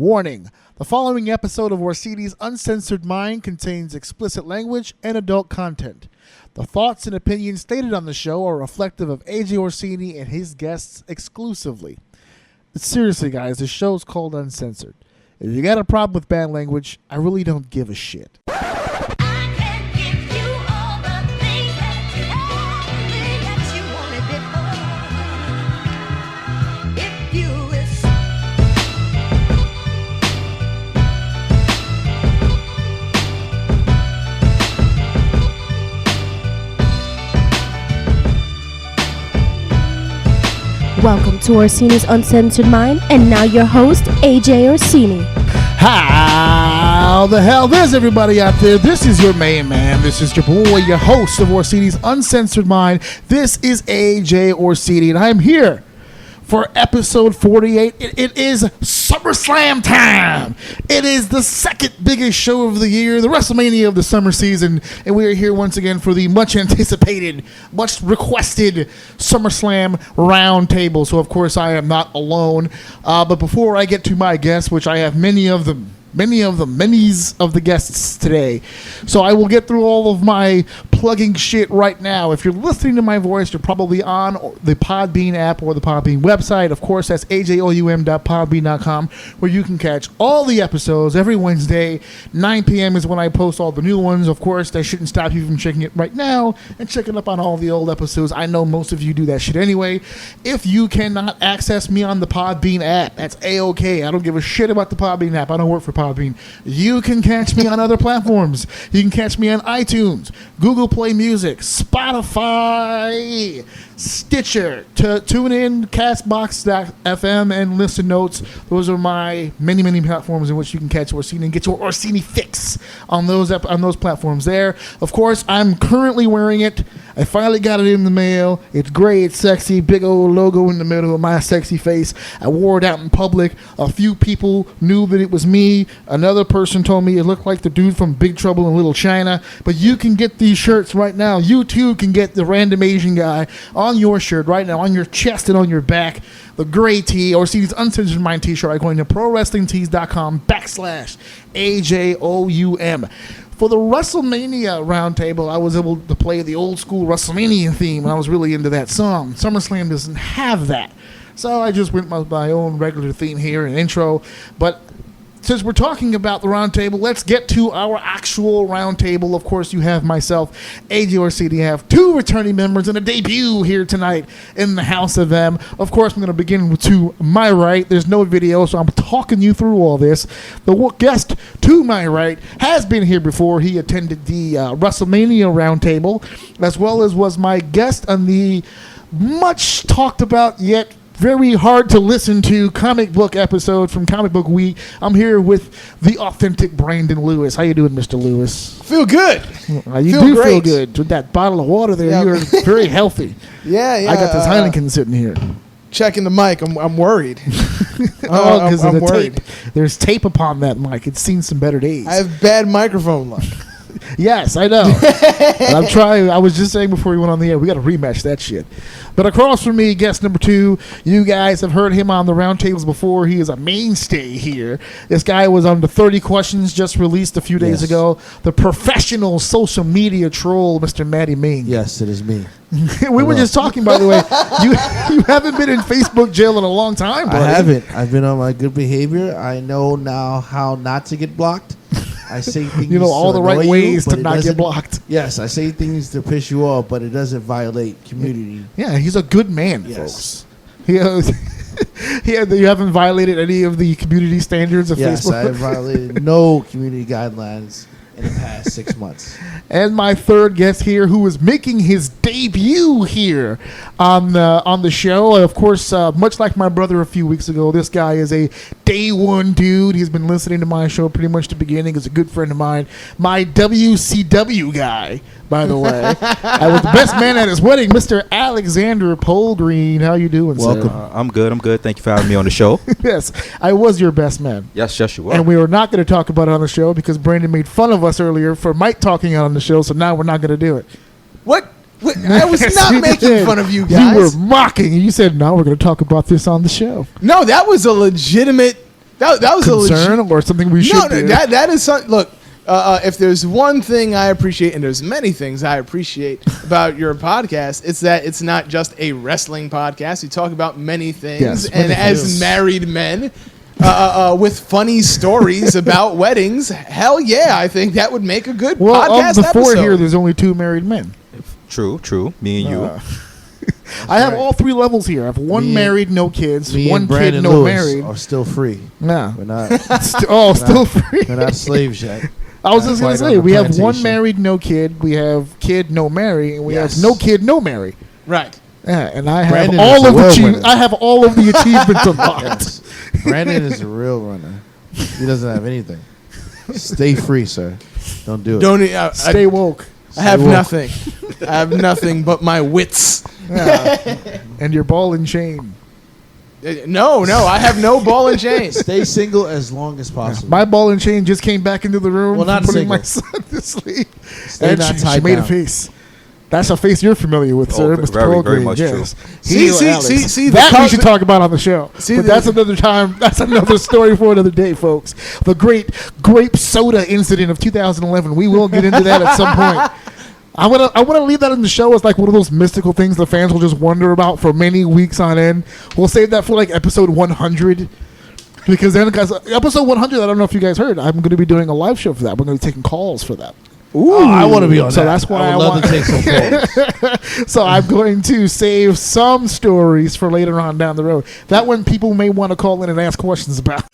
Warning. The following episode of Orsini's Uncensored Mind contains explicit language and adult content. The thoughts and opinions stated on the show are reflective of AJ Orsini and his guests exclusively. But seriously, guys, the show's called Uncensored. If you got a problem with bad language, I really don't give a shit. Welcome to Orsini's Uncensored Mind, and now your host, AJ Orsini. How the hell is everybody out there? This is your main man. This is your boy, your host of Orsini's Uncensored Mind. This is AJ Orsini, and I'm here for episode 48. It is Summerslam time. It is the second biggest show of the year, the WrestleMania of the summer season, and we are here once again for the much anticipated, much requested SummerSlam roundtable. So of course I am not alone. But before I get to my guests, which I have many of the guests today. So I will get through all of my plugging shit right now. If you're listening to my voice, you're probably on the Podbean app or the Podbean website. Of course, that's ajoum.podbean.com, where you can catch all the episodes every Wednesday. 9 p.m. is when I post all the new ones. Of course, that shouldn't stop you from checking it right now and checking up on all the old episodes. I know most of you do that shit anyway. If you cannot access me on the Podbean app, that's A-OK. I don't give a shit about the Podbean app. I don't work for Podbean. You can catch me on other platforms. You can catch me on iTunes, Google Play Music, Spotify, Stitcher, TuneIn, Castbox.fm, and Listen Notes. Those are my many platforms in which you can catch Orsini and get your Orsini fix on those platforms there. Of course, I'm currently wearing it. I finally got it in the mail. It's gray, it's sexy, big old logo in the middle of my sexy face. I wore it out in public. A few people knew that it was me. Another person told me it looked like the dude from Big Trouble in Little China. But you can get these shirts right now. You too can get the random Asian guy on your shirt right now, on your chest and on your back. The gray tee, Orsini's Uncensored Mind t-shirt by going to prowrestlingtees.com/AJOUM. For the WrestleMania roundtable, I was able to play the old school WrestleMania theme, and I was really into that song. SummerSlam doesn't have that. So I just went with my own regular theme here and intro. But since we're talking about the roundtable, let's get to our actual roundtable. Of course, you have myself, AJ Orsini. You have two returning members and a debut here tonight in the House of M. Of course, I'm going to begin to my right. There's no video, so I'm talking you through all this. The guest to my right has been here before. He attended the WrestleMania roundtable, as well as was my guest on the much talked about yet very hard to listen to comic book episode from Comic Book Week. I'm here with the authentic Brandon Lewis. How you doing, Mr. Lewis? Feel good. You feel good. With that bottle of water there, you're very healthy. Yeah. I got this Heineken sitting here. Checking the mic. I'm worried. Because of the tape. There's tape upon that mic. It's seen some better days. I have bad microphone luck. Yes, I know. I'm trying. I was just saying before we went on the air, we got to rematch that shit. But across from me, guest number 2, you guys have heard him on the roundtables before. He is a mainstay here. This guy was on the 30 Questions just released a few days ago. The professional social media troll, Mr. Matty Ming. Yes, it is me. We were just talking, by the way. You haven't been in Facebook jail in a long time, buddy. I haven't. I've been on my good behavior. I know now how not to get blocked. I say things all the right ways to not get blocked. Yes, I say things to piss you off, but it doesn't violate community. Yeah, he's a good man, yes. Folks. You haven't violated any of the community standards of Facebook? Yes, I have violated no community guidelines in the past 6 months. And my third guest here, who is making his debut here on the show. Of course, much like my brother a few weeks ago, this guy is a day one dude. He's been listening to my show pretty much the beginning. He's a good friend of mine. My WCW guy, by the way. I was the best man at his wedding, Mr. Alexander Polgreen. How you doing, Welcome. sir? I'm good. Thank you for having me on the show. Yes, I was your best man. Yes, you were. And we were not going to talk about it on the show because Brandon made fun of us earlier for Mike talking on the show, so now we're not going to do it. What? I was not making fun of you guys. You were mocking, and you said, no, we're going to talk about this on the show. No, that was a legitimate That was concern a legit, or something we should do? that is something. Look, if there's one thing I appreciate, and there's many things I appreciate about your podcast, it's that it's not just a wrestling podcast. You talk about many things, Yes, and many as things. married men, with funny stories about weddings, hell yeah, I think that would make a good Well, podcast of the four episode. here, there's only 2 married men. True. Me and you. I have all 3 levels here. I have 1 Me and- married, no kids. Me 1 and kid, Brandon no Lewis married. are still free. Yeah. We're not. Still free. We're not slaves yet. I was just going to Quite on say, the we have 1 plantation. married, no kid. We have kid, no marry. And we Yes. have no kid, no marry. Right. Yeah, and I have Brandon all is a of the well winner. I have all of the achievements unlocked. Yes. Brandon is a real runner. He doesn't have anything. Stay free, sir. Don't do it. Don't Stay woke. I have woke. nothing. I have nothing but my wits. Yeah. And your ball and chain. No, I have no ball and chain. Stay single as long as possible. My ball and chain just came back into the room. Well, not from putting my single. son to sleep. Stay And not she tied made down. a face. That's a face you're familiar with, sir. Oh, Mr. very Polgreen, much yes. See, He, Alex. see, that the we should talk about on the show. See, But that's another time. That's another story for another day, folks. The great grape soda incident of 2011. We will get into that at some point. I want to leave that in the show as like one of those mystical things the fans will just wonder about for many weeks on end. We'll save that for like episode 100. Because then, guys, episode 100, I don't know if you guys heard, I'm going to be doing a live show for that. We're going to be taking calls for that. Ooh, I want to be on So that. that's why I would love want- to take some calls. So I'm going to save some stories for later on down the road. That one people may want to call in and ask questions about.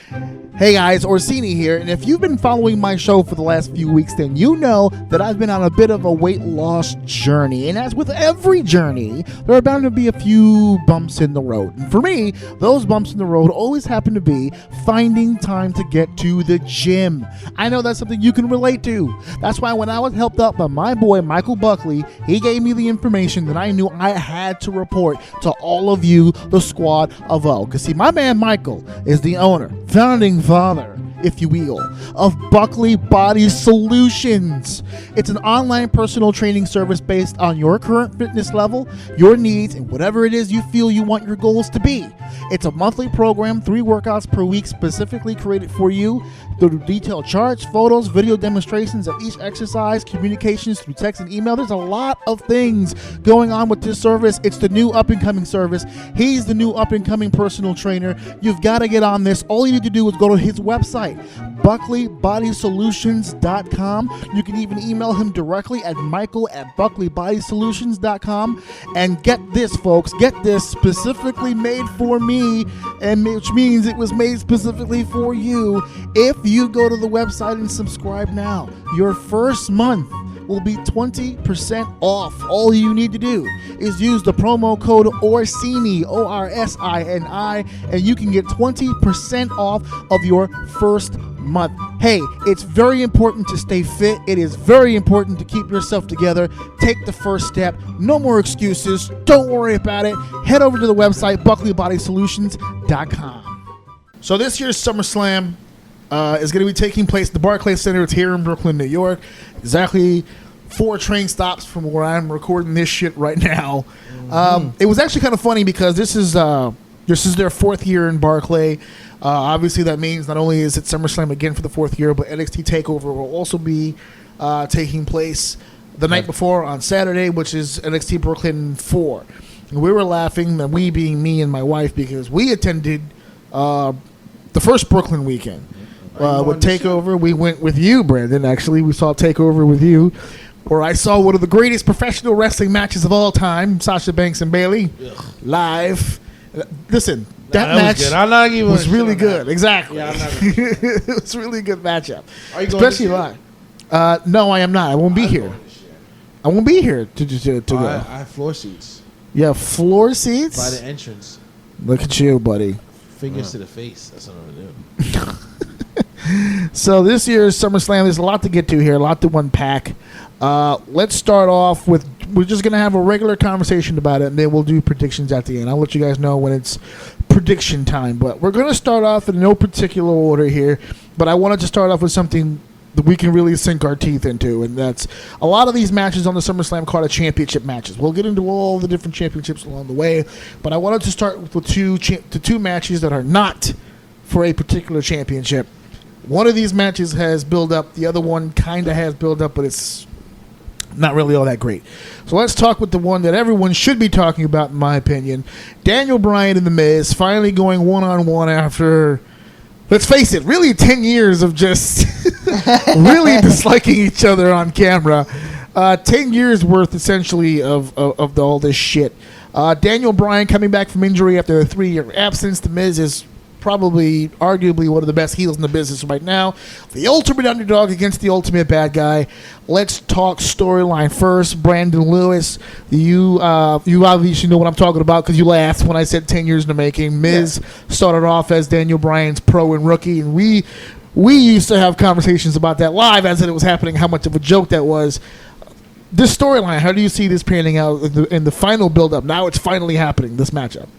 Hey guys, Orsini here, and if you've been following my show for the last few weeks, then you know that I've been on a bit of a weight loss journey. And as with every journey, there are bound to be a few bumps in the road. And for me, those bumps in the road always happen to be finding time to get to the gym. I know that's something you can relate to. That's why when I was helped up by my boy Michael Buckley, he gave me the information that I knew I had to report to all of you, the squad of O. Because see, my man Michael is the owner, founding father, if you will, of Buckley Body Solutions. It's an online personal training service based on your current fitness level, your needs, and whatever it is you feel you want your goals to be. It's a monthly program, 3 workouts per week specifically created for you. The detailed charts, photos, video demonstrations of each exercise, communications through text and email. There's a lot of things going on with this service. It's the new up-and-coming service. He's the new up-and-coming personal trainer. You've got to get on this. All you need to do is go to his website, buckleybodysolutions.com. You can even email him directly at michael@buckleybodysolutions.com. And get this, folks, get this, specifically made for me, and which means it was made specifically for you. If you go to the website and subscribe now, your first month will be 20% off. All you need to do is use the promo code ORSINI, ORSINI, and you can get 20% off of your first month. Hey, it's very important to stay fit. It is very important to keep yourself together. Take the first step. No more excuses. Don't worry about it. Head over to the website, buckleybodysolutions.com. So this year's SummerSlam is going to be taking place at the Barclay Center. It's here in Brooklyn, New York. Exactly 4 train stops from where I'm recording this shit right now. It was actually kind of funny because this is their 4th year in Barclay. Obviously, that means not only is it SummerSlam again for the 4th year, but NXT Takeover will also be taking place the night before on Saturday, which is NXT Brooklyn 4. And we were laughing, and we being me and my wife, because we attended the first Brooklyn weekend. With Takeover, we went with you, Brandon. Actually, we saw Takeover with you, where I saw one of the greatest professional wrestling matches of all time, Sasha Banks and Bayley, live. Listen, that match was good. I'm not even was really on good. that. Exactly. Yeah, I'm not It was a really good matchup, Are you going especially this live. No, I am not. I won't be here. I won't be here to go. I have floor seats You have floor seats. by the entrance. Look at you, buddy. Fingers to the face. That's what I'm gonna do. So this year's SummerSlam, there's a lot to get to here, a lot to unpack. Let's start off with, we're just going to have a regular conversation about it, and then we'll do predictions at the end. I'll let you guys know when it's prediction time. But we're going to start off in no particular order here, but I wanted to start off with something that we can really sink our teeth into, and that's a lot of these matches on the SummerSlam card are championship matches. We'll get into all the different championships along the way, but I wanted to start with two matches that are not for a particular championship. One of these matches has build up. The other one kind of has build up, but it's not really all that great. So let's talk with the one that everyone should be talking about, in my opinion. Daniel Bryan and The Miz finally going one-on-one after, let's face it, really 10 years of just really disliking each other on camera. 10 years worth, essentially, of all this shit. Daniel Bryan coming back from injury after a 3-year absence. The Miz is probably, arguably, one of the best heels in the business right now. The ultimate underdog against the ultimate bad guy. Let's talk storyline first. Brandon Lewis, you obviously know what I'm talking about because you laughed when I said 10 years in the making. Miz started off as Daniel Bryan's pro and rookie, and we used to have conversations about that live as it was happening, how much of a joke that was. This storyline, how do you see this panning out in the final build-up? Now it's finally happening, this matchup.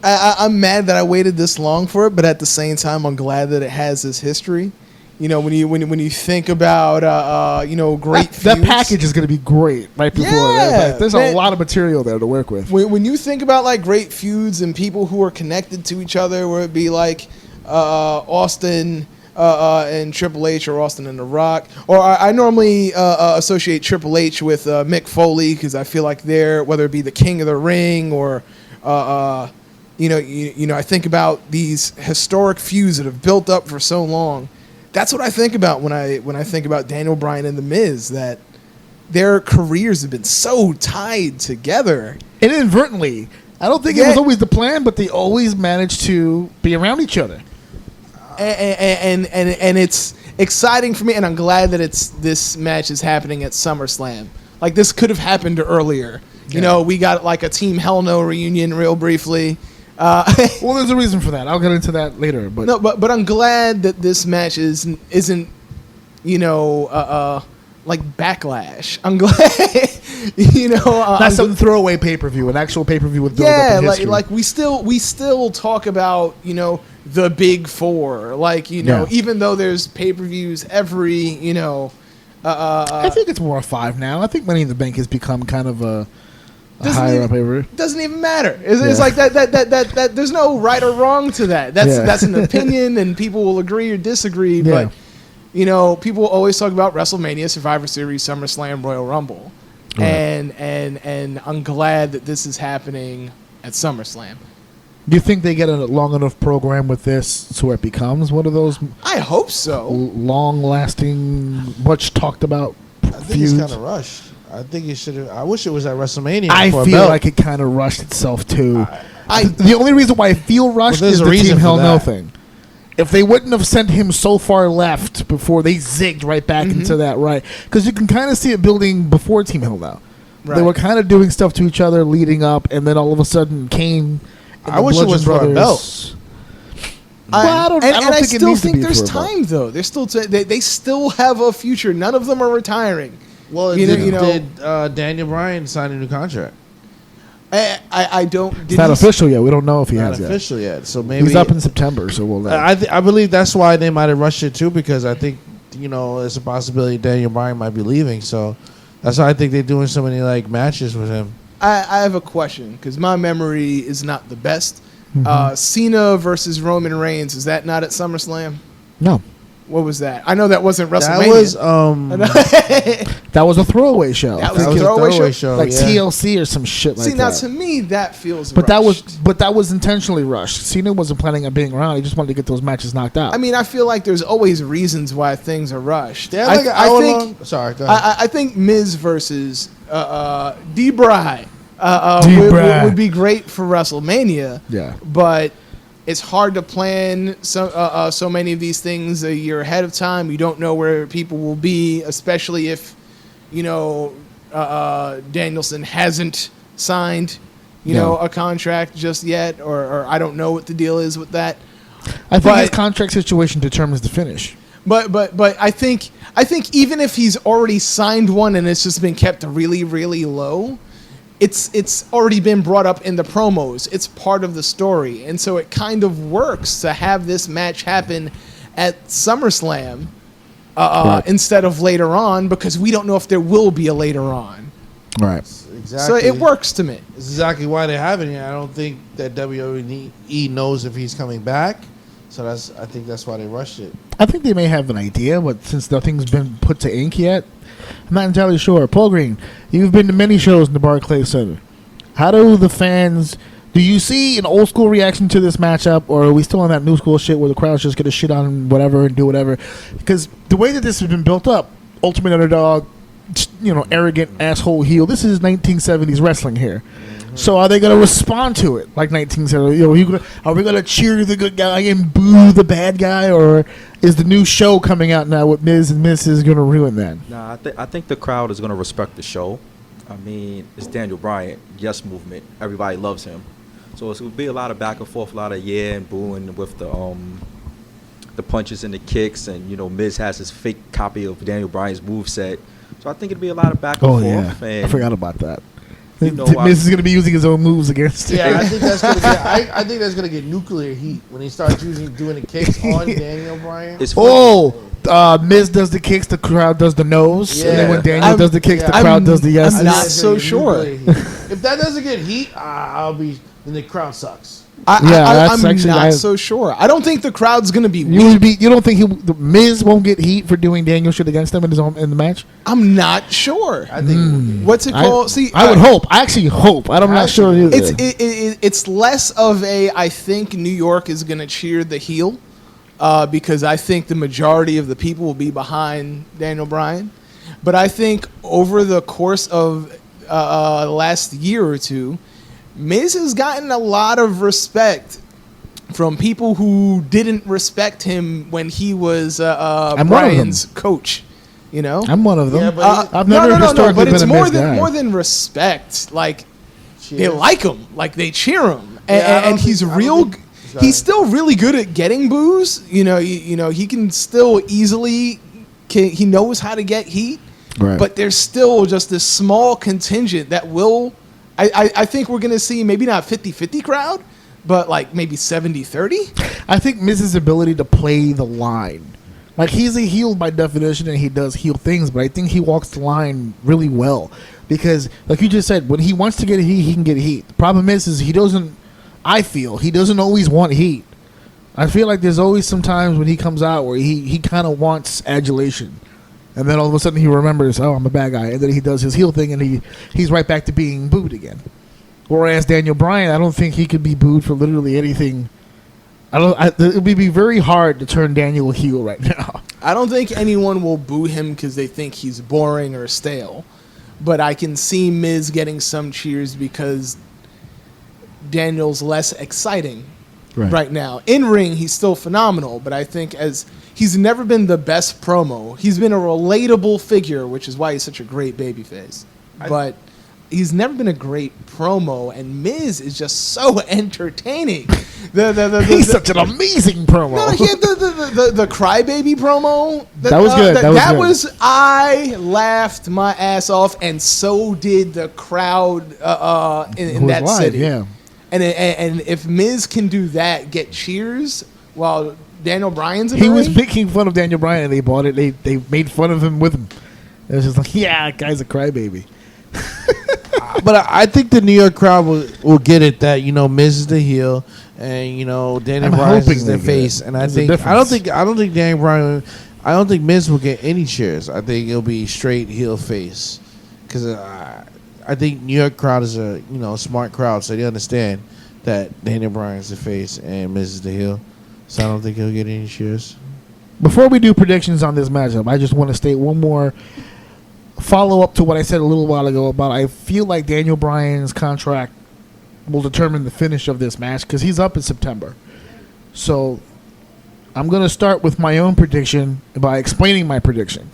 I'm mad that I waited this long for it, but at the same time, I'm glad that it has this history. You know, when you think about great feuds, that package is going to be great right before. Yeah, there's a lot of material there to work with. When you think about like great feuds and people who are connected to each other, where it be like Austin and Triple H, or Austin and The Rock, or I normally associate Triple H with Mick Foley because I feel like they're, whether it be the King of the Ring or I think about these historic feuds that have built up for so long. That's what I think about when I think about Daniel Bryan and The Miz, that their careers have been so tied together. Inadvertently. I don't think it was always the plan, but they always managed to be around each other. And it's exciting for me, and I'm glad that this match is happening at SummerSlam. Like, this could have happened earlier. Yeah. You know, we got like a Team Hell No reunion real briefly. Well, there's a reason for that. I'll get into that later. But I'm glad that this match isn't like Backlash. I'm glad not some throwaway pay-per-view, an actual pay-per-view with build-up in history. like we still talk about the big four, even though there's pay-per-views every I think it's more a 5 now. I think Money in the Bank has become kind of a higher up pay-per-view. Doesn't even matter. It's like that. There's no right or wrong to that. That's an opinion, and people will agree or disagree. Yeah. But people always talk about WrestleMania, Survivor Series, SummerSlam, Royal Rumble, right. and I'm glad that this is happening at SummerSlam. Do you think they get a long enough program with this so it becomes one of those? I hope so. Long-lasting, much talked about feuds? I think it's kind of rushed. I think it should have. I wish it was at WrestleMania. I feel like it kind of rushed itself too. The only reason why I feel rushed is the Team Hell No thing. If they wouldn't have sent him so far left before they zigged right back into that right, because you can kind of see it building before Team Hell No. Right. They were kind of doing stuff to each other leading up, and then all of a sudden Kane. I wish it was for a belt. I don't think I still think there's time time though. They're still they still have a future. None of them are retiring. Well, did Daniel Bryan sign a new contract? I don't. It's not official yet. We don't know if he has yet. Not official yet. So maybe he's up in September. So we'll. I believe that's why they might have rushed it too, because I think it's a possibility Daniel Bryan might be leaving. So that's why I think they're doing so many matches with him. I have a question because my memory is not the best. Cena versus Roman Reigns, is that not at SummerSlam? No. What was that? I know that wasn't WrestleMania. That was a throwaway show. That was a throwaway show, like TLC or some shit like that. See, now to me that feels. But rushed. that was intentionally rushed. Cena wasn't planning on being around. He just wanted to get those matches knocked out. I mean, I feel like there's always reasons why things are rushed. Yeah, I think. Sorry, go ahead. I think Miz versus D-Bry would be great for WrestleMania. Yeah, but it's hard to plan so many of these things a year ahead of time. You don't know where people will be, especially if Danielson hasn't signed a contract just yet, or I don't know what the deal is with that. I think his contract situation determines the finish. But I think even if he's already signed one and it's just been kept really, really low, it's already been brought up in the promos. It's part of the story. And so it kind of works to have this match happen at SummerSlam instead of later on, because we don't know if there will be a later on. Right. Exactly. So it works to me. It's exactly why they're having it. I don't think that WWE knows if he's coming back. So I think that's why they rushed it. I think they may have an idea, but since nothing's been put to ink yet, I'm not entirely sure. Polgreen, you've been to many shows in the Barclay Center. How do the fans... Do you see an old school reaction to this matchup, or are we still on that new school shit where the crowd's just going to shit on whatever and do whatever? Because the way that this has been built up, Ultimate Underdog, arrogant asshole heel, this is 1970s wrestling here. So are they going to respond to it like 1970s? Are we going to cheer the good guy and boo the bad guy, or is the new show coming out now with Miz and Mrs. going to ruin that? Nah, I think the crowd is going to respect the show. I mean, it's Daniel Bryan, yes movement. Everybody loves him. So it will be a lot of back and forth, a lot of and booing with the punches and the kicks, and Miz has his fake copy of Daniel Bryan's moveset. So I think it'll be a lot of back and forth. Yeah, and I forgot about that. You know, Miz is going to be using his own moves against him. Yeah, I think that's gonna get. I think that's gonna get nuclear heat when he starts doing the kicks on Daniel Bryan. It's Miz does the kicks, the crowd does the nose, and then when Yeah. Daniel does the kicks, the crowd does the yes. I'm not so sure. If that doesn't get heat, then the crowd sucks. I'm actually- not so sure. I don't think the crowd's going to be You weak. don't think the Miz won't get heat for doing Daniel shit against him in the match? I'm not sure. I think. What's it called? I would hope. I actually hope. I'm not sure either. It's less of a I think New York is going to cheer the heel because I think the majority of the people will be behind Daniel Bryan. But I think over the course of last year or two, Miz has gotten a lot of respect from people who didn't respect him when he was Bryan's coach. I'm one of them. Yeah, but I've never historically but been it's a more Miz than guy. more than respect. Like they Cheers. like him, like they cheer him, Yeah, I don't and he's think- I real. don't think- He's still really good at getting boos. He can still easily. He knows how to get heat. Right. But there's still just this small contingent that will. I think we're going to see maybe not 50-50 crowd, but like maybe 70-30. I think Miz's ability to play the line. Like, he's a heel by definition, and he does heel things, but I think he walks the line really well. Because, like you just said, when he wants to get heat, he can get heat. The problem is he doesn't always want heat. I feel like there's always some times when he comes out where he kind of wants adulation. And then all of a sudden he remembers, oh, I'm a bad guy. And then he does his heel thing, and he's right back to being booed again. Whereas Daniel Bryan, I don't think he could be booed for literally anything. It would be very hard to turn Daniel heel right now. I don't think anyone will boo him because they think he's boring or stale. But I can see Miz getting some cheers because Daniel's less exciting right now. In ring, he's still phenomenal, but I think he's never been the best promo. He's been a relatable figure, which is why he's such a great babyface. But he's never been a great promo, and Miz is just so entertaining. He's such an amazing promo. No, he had the crybaby promo. That was good. That was good. I laughed my ass off, and so did the crowd in that live, city. yeah. And if Miz can do that, get cheers while Daniel Bryan's in He the was ring, making fun of Daniel Bryan, and they bought it. They made fun of him with him. It was just like, yeah, that guy's a crybaby. But I think the New York crowd will get it that Miz is the heel and Daniel Bryan is the face, and I don't think Daniel Bryan. I don't think Miz will get any cheers. I think it'll be straight heel face because I think New York crowd is a smart crowd, so they understand that Daniel Bryan is the face and Miz is the heel. So I don't think he'll get any cheers. Before we do predictions on this matchup, I just want to state one more follow up to what I said a little while ago about I feel like Daniel Bryan's contract will determine the finish of this match because he's up in September. So I'm going to start with my own prediction by explaining my prediction.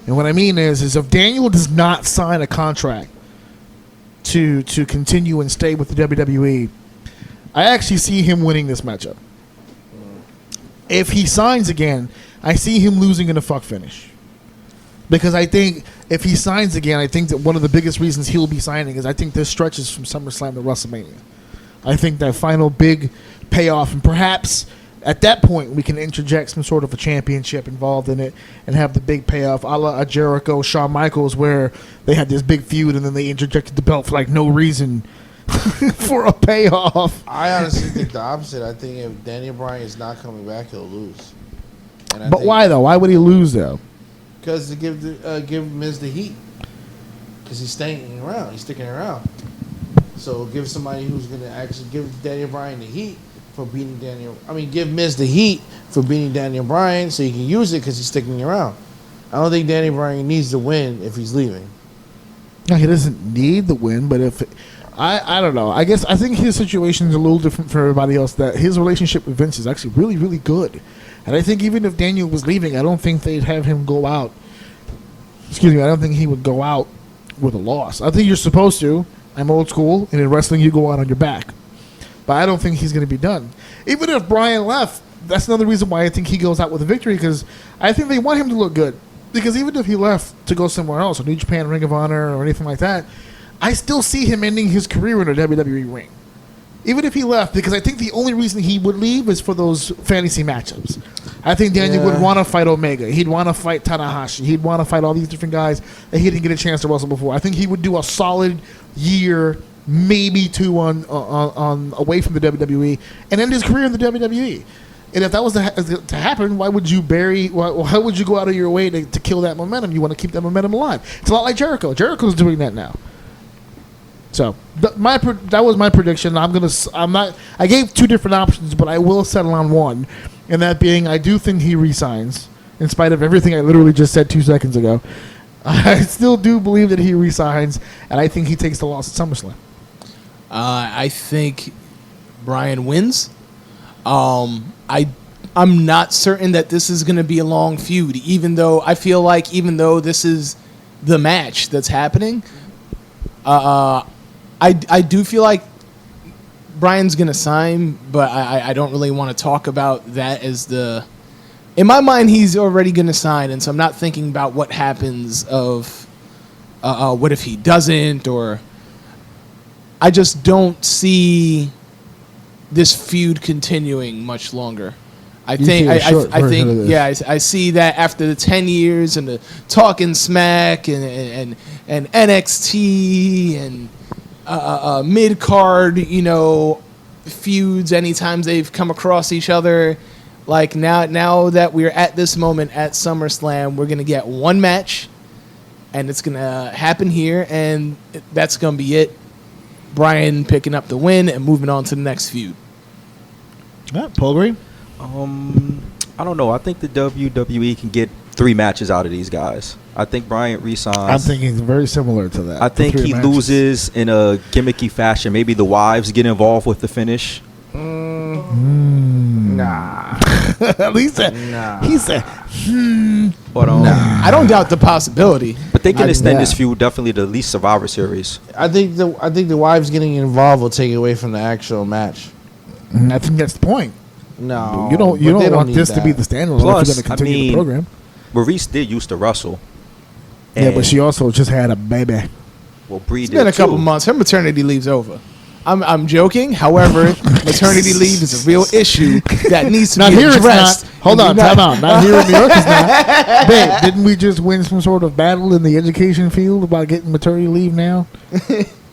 And what I mean is if Daniel does not sign a contract to continue and stay with the WWE, I actually see him winning this matchup. If he signs again, I see him losing in a fuck finish. Because I think if he signs again, I think that one of the biggest reasons he'll be signing is I think this stretches from SummerSlam to WrestleMania. I think that final big payoff, and perhaps at that point we can interject some sort of a championship involved in it and have the big payoff, a la Jericho, Shawn Michaels, where they had this big feud and then they interjected the belt for like no reason for a payoff. I honestly think the opposite. I think if Daniel Bryan is not coming back, he'll lose. But why though? Why would he lose though? Because to give Miz the heat. Because he's staying around. He's sticking around. So give somebody who's going to actually give Daniel Bryan the heat for beating give Miz the heat for beating Daniel Bryan so he can use it because he's sticking around. I don't think Daniel Bryan needs the win if he's leaving. No, he doesn't need the win, but if I don't know. I think his situation is a little different for everybody else. That his relationship with Vince is actually really, really good, and I think even if Daniel was leaving, I don't think they'd have him go out. Excuse me, I don't think he would go out with a loss. I think you're supposed to. I'm old school, and in wrestling, you go out on your back. But I don't think he's going to be done. Even if Bryan left, that's another reason why I think he goes out with a victory, because I think they want him to look good. Because even if he left to go somewhere else, or New Japan, Ring of Honor, or anything like that, I still see him ending his career in a WWE ring. Even if he left, because I think the only reason he would leave is for those fantasy matchups. I think Daniel would want to fight Omega. He'd want to fight Tanahashi. He'd want to fight all these different guys that he didn't get a chance to wrestle before. I think he would do a solid year, maybe two on away from the WWE, and end his career in the WWE. And if that was to happen, why would you why would you go out of your way to kill that momentum? You want to keep that momentum alive. It's a lot like Jericho. Jericho's doing that now. So that was my prediction. I gave two different options, but I will settle on one, and that being I do think he resigns, in spite of everything I literally just said 2 seconds ago. I still do believe that he resigns, and I think he takes the loss at SummerSlam. I think Bryan wins. I'm not certain that this is going to be a long feud, even though this is the match that's happening. I do feel like Bryan's going to sign, but I don't really want to talk about that as the... In my mind, he's already going to sign, and so I'm not thinking about what happens of what if he doesn't, or... I just don't see this feud continuing much longer. I think I see that after the 10 years and the talking smack and NXT and mid card, feuds anytime they've come across each other. Like now that we're at this moment at SummerSlam, we're gonna get one match, and it's gonna happen here, and that's gonna be it. Bryan picking up the win and moving on to the next feud. Yeah, Polgreen? I don't know. I think the WWE can get 3 matches out of these guys. I think Bryan resigns. I'm thinking very similar to that. I think he loses in a gimmicky fashion. Maybe the wives get involved with the finish. Nah. At least he said, But I don't doubt the possibility. But they can extend this feud definitely to at least Survivor Series. I think the wives getting involved will take away from the actual match. I think that's the point. No, you don't want this to be the standard. Plus, if you're going to continue the program. Maurice did used to wrestle. Yeah, but she also just had a baby. Well, Bree did It's been a couple months. Her maternity leave's over. I'm joking. However, maternity leave is a real issue that needs to be addressed. Hold on, time out. Not here in New York, it's not. Babe, didn't we just win some sort of battle in the education field about getting maternity leave now?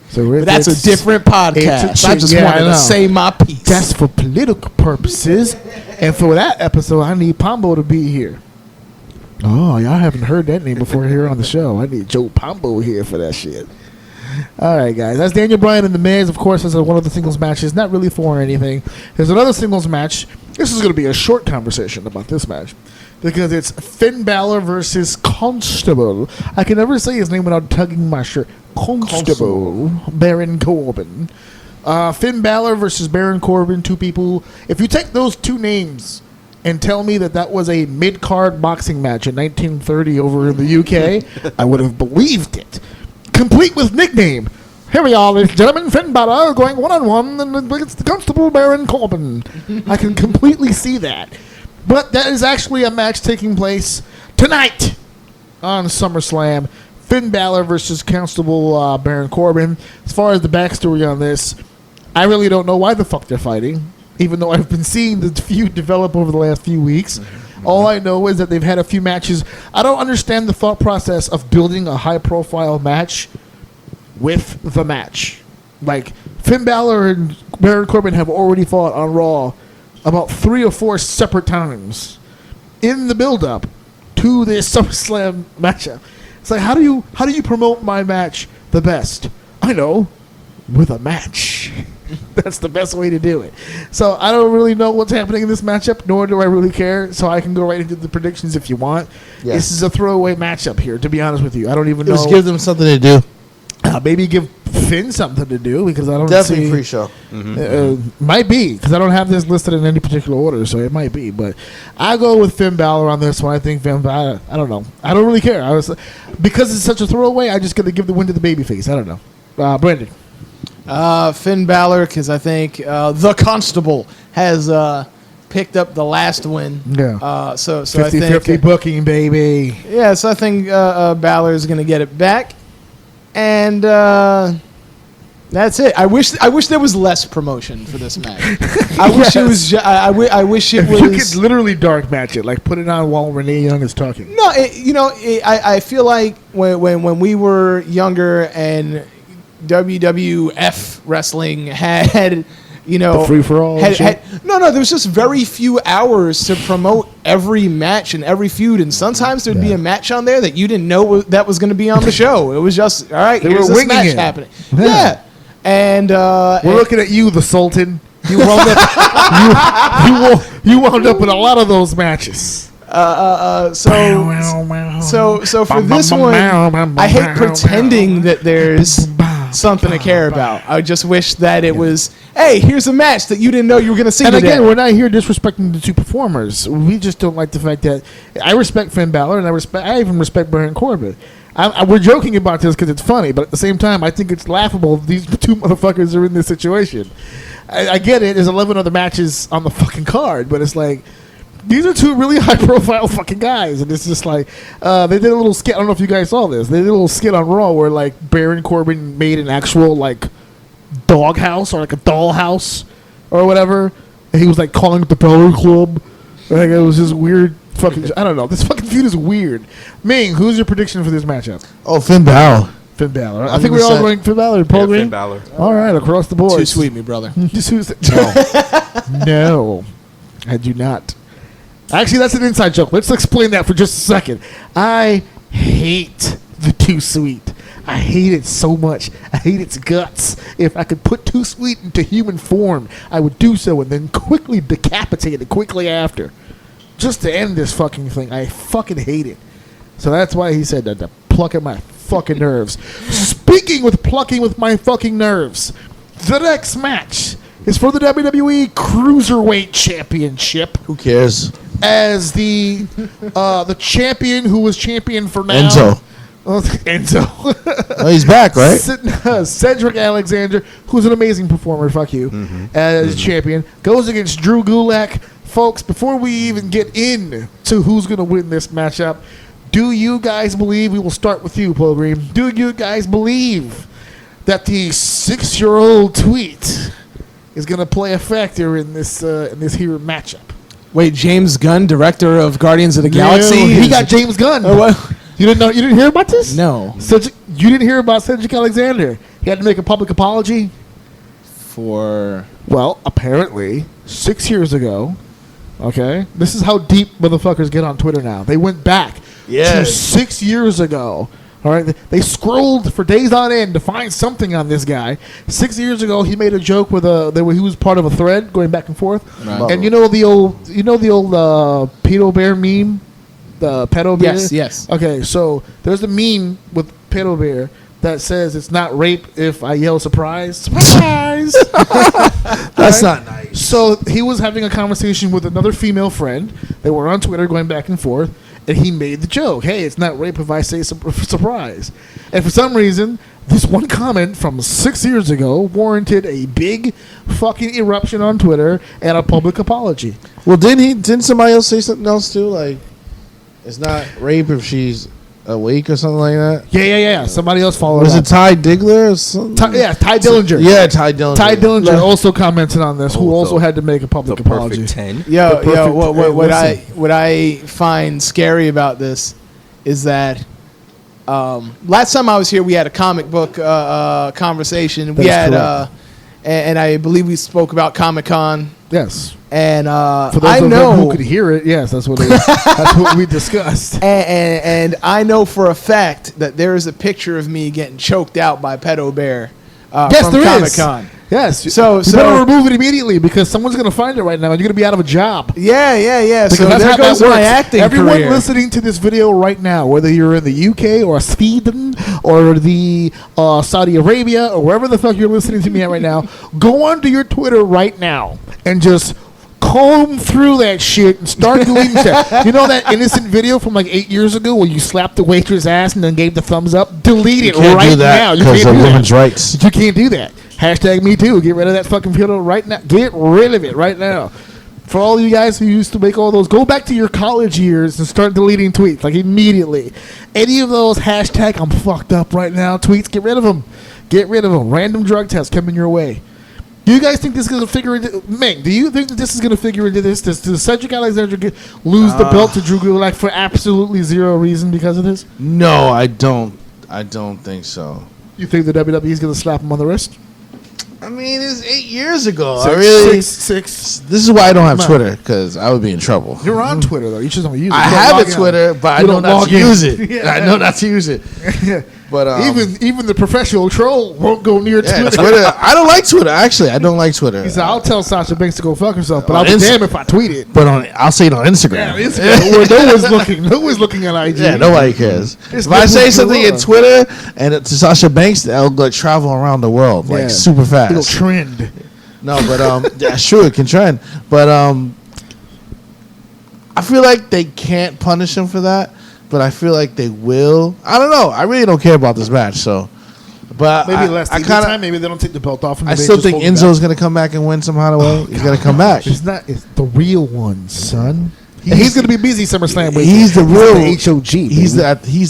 So that's a different podcast. I just wanted to say my piece. That's for political purposes. And for that episode, I need Pombo to be here. Oh, y'all haven't heard that name before here on the show. I need Joe Pombo here for that shit. All right, guys. That's Daniel Bryan and The Miz. Of course, this is one of the singles matches. Not really for anything. There's another singles match. This is going to be a short conversation about this match because it's Finn Balor versus Constable. I can never say his name without tugging my shirt. Constable. Baron Corbin. Finn Balor versus Baron Corbin. 2 people. If you take those 2 names and tell me that was a mid-card boxing match in 1930 over in the UK, I would have believed it. Complete with nickname. Here we are, ladies and gentlemen. Finn Balor going one-on-one against the Constable Baron Corbin. I can completely see that. But that is actually a match taking place tonight on SummerSlam. Finn Balor versus Constable Baron Corbin. As far as the backstory on this, I really don't know why the fuck they're fighting, even though I've been seeing the feud develop over the last few weeks. All I know is that they've had a few matches. I don't understand the thought process of building a high-profile match with the match. Like, Finn Balor and Baron Corbin have already fought on Raw about 3 or 4 separate times in the build-up to this SummerSlam matchup. It's like, how do you promote my match the best? I know, with a match. That's the best way to do it. So I don't really know what's happening in this matchup, nor do I really care. So I can go right into the predictions if you want. Yes. This is a throwaway matchup here, to be honest with you. I don't even know. Just give them something to do. Maybe give Finn something to do, because I don't definitely free show. Might be, because I don't have this listed in any particular order, so it might be. But I go with Finn Balor on this one. I think Finn Balor. I don't know. I don't really care. Because it's such a throwaway. I just got to give the win to the babyface. I don't know. Brandon. Finn Balor, because I think the Constable has picked up the last win. Yeah. So 50-50 I think booking, baby. Yeah. So I think Balor is going to get it back, and that's it. I wish there was less promotion for this match. I wish it was. I wish it was. You could literally dark match it, like put it on while Renee Young is talking. No, I feel like when we were younger and WWF wrestling had, the free for all. No, there was just very few hours to promote every match and every feud, and sometimes there'd be a match on there that you didn't know that was going to be on the show. It was just all right. Here's this match happening. Yeah, and we're looking at you, the Sultan. You wound up. you wound up in a lot of those matches. So for this one, I hate pretending that there's something to care about. I just wish that it was, hey, here's a match that you didn't know you were going to see and today. Again, we're not here disrespecting the two performers. We just don't like the fact that I respect Finn Balor, and I even respect Baron Corbin. We're joking about this because it's funny, but at the same time, I think it's laughable these two motherfuckers are in this situation. I get it. There's 11 other matches on the fucking card, but it's like, these are two really high-profile fucking guys, and it's just like they did a little skit. I don't know if you guys saw this. They did a little skit on Raw where like Baron Corbin made an actual like doghouse or like a dollhouse or whatever, and he was like calling it the Balor Club. Like it was just weird fucking. I don't know. This fucking feud is weird. Ming, who's your prediction for this match-up? Oh, Finn Balor. Finn Balor. I think we're all going Finn Balor. Polgreen? Finn Balor. All right, across the board. Too sweet, me brother. No, I do not. Actually, that's an inside joke. Let's explain that for just a second. I hate the Too Sweet. I hate it so much. I hate its guts. If I could put Too Sweet into human form, I would do so and then quickly decapitate it quickly after. Just to end this fucking thing. I fucking hate it. So that's why he said that, to pluck at my fucking nerves. Speaking with plucking with my fucking nerves, the next match is for the WWE Cruiserweight Championship. Who cares? As the champion who was champion for now. Enzo. Enzo. Oh, he's back, right? Cedric Alexander, who's an amazing performer, fuck you, as champion, goes against Drew Gulak. Folks, before we even get into who's going to win this matchup, do you guys believe, we will start with you, Polgreen, do you guys believe that the 6-year-old tweet is going to play a factor in this here matchup? Wait, James Gunn, director of Guardians of the Galaxy? He got James Gunn. Oh, what? You didn't know? You didn't hear about this? No. You didn't hear about Cedric Alexander? He had to make a public apology for. Well, apparently 6 years ago. Okay, this is how deep motherfuckers get on Twitter now. They went back to 6 years ago. All right, they scrolled for days on end to find something on this guy. 6 years ago, he made a joke with he was part of a thread going back and forth. Right. And you know the old pedo bear meme, the pedo bear. Yes. Okay, so there's a meme with pedo bear that says it's not rape if I yell surprise. Surprise! That's not nice. So he was having a conversation with another female friend. They were on Twitter going back and forth. And he made the joke, hey, it's not rape if I say surprise. And for some reason, this one comment from 6 years ago warranted a big fucking eruption on Twitter and a public apology. Well, didn't somebody else say something else too? Like, it's not rape if she's awake or something like that? Yeah. Somebody else followed Was it Ty Diggler or something? Ty Dillinger. Yeah, Ty Dillinger. Ty Dillinger also commented on this, who also had to make a public apology. Perfect 10. What I find scary about this is that last time I was here, we had a comic book conversation. We had and I believe we spoke about Comic-Con. Yes. And for those of them who could hear it, yes, that's what that's what we discussed. And I know for a fact that there is a picture of me getting choked out by Pedo Bear. Yes, from there Comic-Con. is. Yes. So you better remove it immediately because someone's going to find it right now and you're going to be out of a job. Yeah. Because so there goes my acting Everyone career. listening to this video right now, whether you're in the UK or Sweden or the Saudi Arabia or wherever the fuck you're listening to me at right now, go onto your Twitter right now and just comb through that shit and start deleting shit. You know that innocent video from like 8 years ago where you slapped the waitress' ass and then gave the thumbs up? Delete it right now. You because can't of do women's that. rights. You can't do that. Hashtag me too. Get rid of that fucking video right now. Get rid of it right now. For all you guys who used to make all those, go back to your college years and start deleting tweets like immediately. Any of those hashtag I'm fucked up right now tweets, get rid of them. Get rid of them. Random drug tests coming your way. Do you guys think this is going to figure into Ming? Do you think that this is going to figure into this? Does Cedric Alexander lose the belt to Drew Gulak for absolutely zero reason because of this? No, I don't. I don't think so. You think the WWE is going to slap him on the wrist? I mean, it's 8 years ago. Six. This is why I don't have Twitter, because I would be in trouble. You're on Twitter, though. You just don't use it. I have a Twitter, but I know not to use it. Yeah. I know not to use it. But even the professional troll won't go near Twitter. I don't like Twitter. Actually, I don't like Twitter. He said, "I'll tell Sasha Banks to go fuck herself, but I'll be damned if I tweet it." But I'll say it on Instagram. Yeah, Instagram, where no one's looking. No one's looking at IG. Yeah, nobody cares. If I say something in Twitter and to Sasha Banks, it'll like travel around the world like super fast. It'll trend. No, but yeah, sure, it can trend. But I feel like they can't punish him for that. But I feel like they will. I don't know. I really don't care about this match. So, but maybe less I kind of maybe they don't take the belt off him. I still think Enzo's going to come back and win somehow. He's going to come back. It's the real one, son. He's going to be busy SummerSlam. He's the real HOG. He's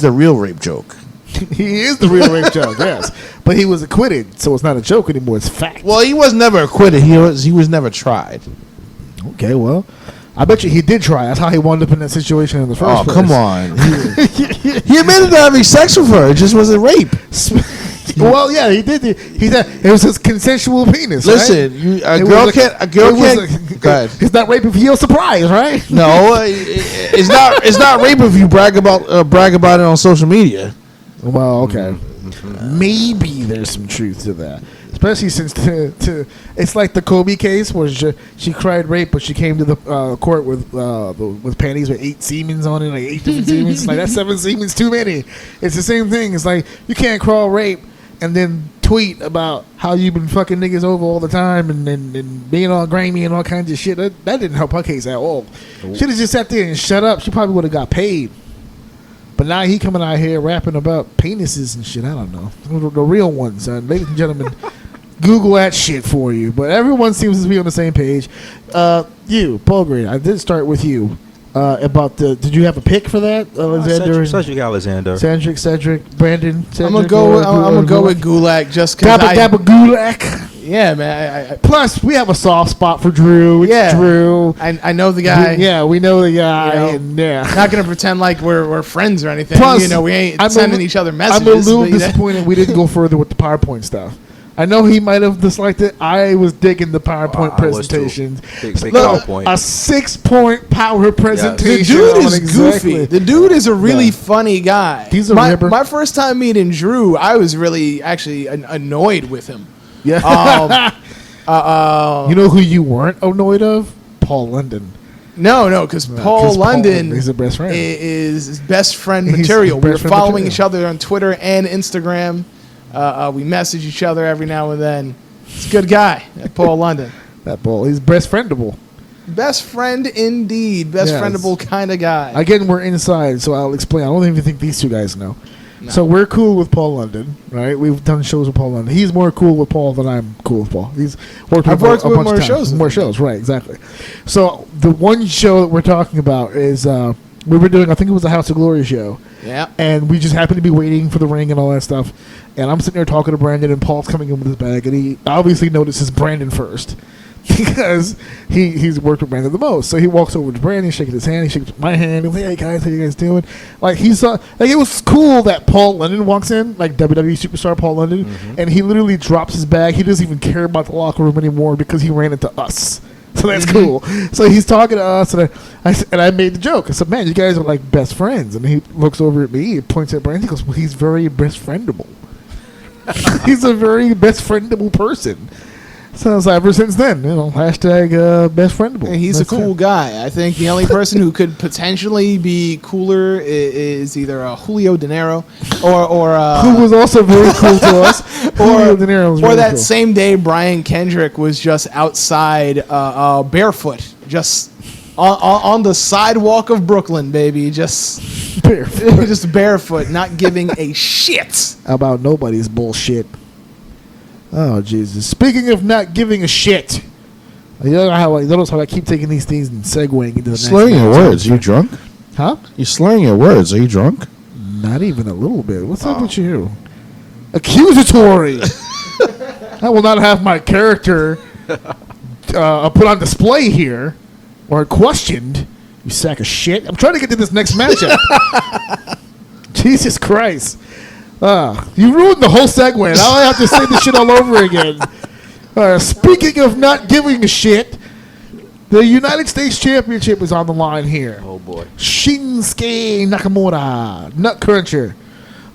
the real rape joke. He is the real rape joke. Yes, but he was acquitted, so it's not a joke anymore. It's fact. Well, he was never acquitted. He was never tried. Okay, well. I bet you he did try. That's how he wound up in that situation in the first place. Oh, come on. He admitted to having sex with her. It just wasn't rape. Well, yeah, he did. It was his consensual penis. Listen, right? a girl can't. Go ahead. It's not rape if you feel surprised, right? No, it's not. It's not rape if you brag about it on social media. Well, okay. Maybe there's some truth to that. Especially since it's like the Kobe case where she cried rape, but she came to the court with panties with 8 semens on it, like 8 different semens. It's like that's 7 semens too many. It's the same thing. It's like you can't crawl rape and then tweet about how you've been fucking niggas over all the time and being all grimy and all kinds of shit. That didn't help her case at all. Should have just sat there and shut up. She probably would have got paid. But now he coming out here rapping about penises and shit. I don't know. The real one, son. Ladies and gentlemen, Google that shit for you. But everyone seems to be on the same page. You, Polgreen, I did start with you. Did you have a pick for that? Alexander? Cedric Alexander. Cedric, Brandon. I'm gonna go with Gulak just because. Dabba Gulak. Yeah, man. Plus, we have a soft spot for Drew. It's Drew. I know the guy. We know the guy. Not gonna pretend like we're friends or anything. Plus, we ain't sending each other messages. I'm a little disappointed we didn't go further with the PowerPoint stuff. I know he might have disliked it. I was digging the PowerPoint presentations. Big PowerPoint. A 6-point power presentation. The dude is goofy. The dude is a really funny guy. He's a ripper. My first time meeting Drew, I was really actually annoyed with him. Yeah. You know who you weren't annoyed of? Paul London. No, because Paul London he's a best friend. is his best friend material. We're following each other on Twitter and Instagram. We message each other every now and then. He's a good guy, Paul London. That Paul, he's best friendable. Best friend indeed. Best friendable kind of guy. Again, we're inside, so I'll explain. I don't even think these two guys know. No. So we're cool with Paul London, right? We've done shows with Paul London. He's more cool with Paul than I'm cool with Paul. I've worked with more shows. More shows, right, exactly. So the one show that we're talking about is we were doing, I think it was a House of Glory show. Yeah. And we just happened to be waiting for the ring and all that stuff. And I'm sitting there talking to Brandon, and Paul's coming in with his bag, and he obviously notices Brandon first. because he's worked with Brandon the most. So he walks over to Brandon, shaking his hand, he shakes my hand, he's like, hey guys, how you guys doing? Like it was cool that Paul London walks in, like WWE superstar Paul London, and he literally drops his bag. He doesn't even care about the locker room anymore because he ran into us. So that's cool. So he's talking to us, and I made the joke. I said, man, you guys are like best friends. And he looks over at me, points at Brandon, he goes, well, he's very best friendable. He's a very best friendable person. So it's ever since then, hashtag best friendable. And he's a cool guy. I think the only person who could potentially be cooler is either Julio De Niro or who was also very cool to us. Julio De Niro was or really that cool. same day Brian Kendrick was just outside barefoot, just on the sidewalk of Brooklyn, baby, just barefoot. Just barefoot, not giving a shit about nobody's bullshit. Oh, Jesus. Speaking of not giving a shit, you notice how I keep taking these things and segueing into the next slurring your words. Are you drunk? Huh? You're slurring your words. Are you drunk? Not even a little bit. What's up with you? Accusatory. I will not have my character put on display here or questioned. You sack of shit. I'm trying to get to this next matchup. Jesus Christ. You ruined the whole segue. Now I have to say this shit all over again. Speaking of not giving a shit, the United States Championship is on the line here. Oh, boy. Shinsuke Nakamura, Nut Cruncher,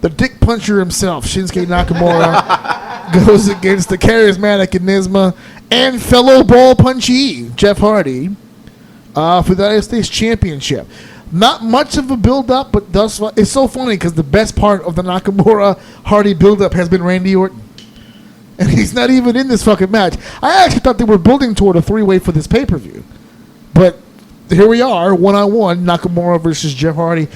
the dick puncher himself, Shinsuke Nakamura, goes against the charismatic Enigma and fellow ball punchy, Jeff Hardy, for the United States Championship. Not much of a build-up, but it's so funny because the best part of the Nakamura-Hardy build-up has been Randy Orton. And he's not even in this fucking match. I actually thought they were building toward a three-way for this pay-per-view. But here we are, one-on-one, Nakamura versus Jeff Hardy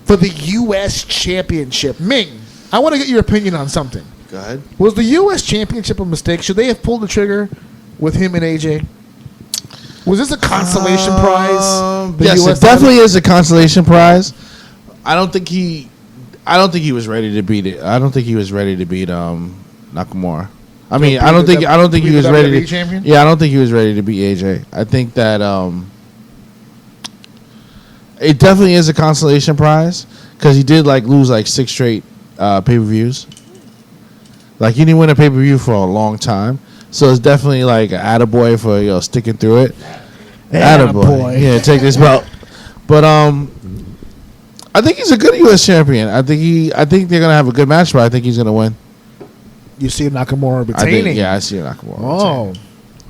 for the U.S. Championship. Ming, I want to get your opinion on something. Go ahead. Was the U.S. Championship a mistake? Should they have pulled the trigger with him and AJ? Was this a consolation prize? Yes, it definitely is a consolation prize. I don't think he was ready to beat it. I don't think he was ready to beat Nakamura. I mean, I don't think he was ready to. Champion? Yeah, I don't think he was ready to beat AJ. I think that it definitely is a consolation prize because he did lose 6 straight pay-per-views. Like he didn't win a pay-per-view for a long time. So it's definitely like an attaboy for sticking through it. Attaboy. Yeah, take this belt. But I think he's a good U.S. champion. I think they're gonna have a good match, but I think he's gonna win. You see Nakamura retaining? I see Nakamura. Oh,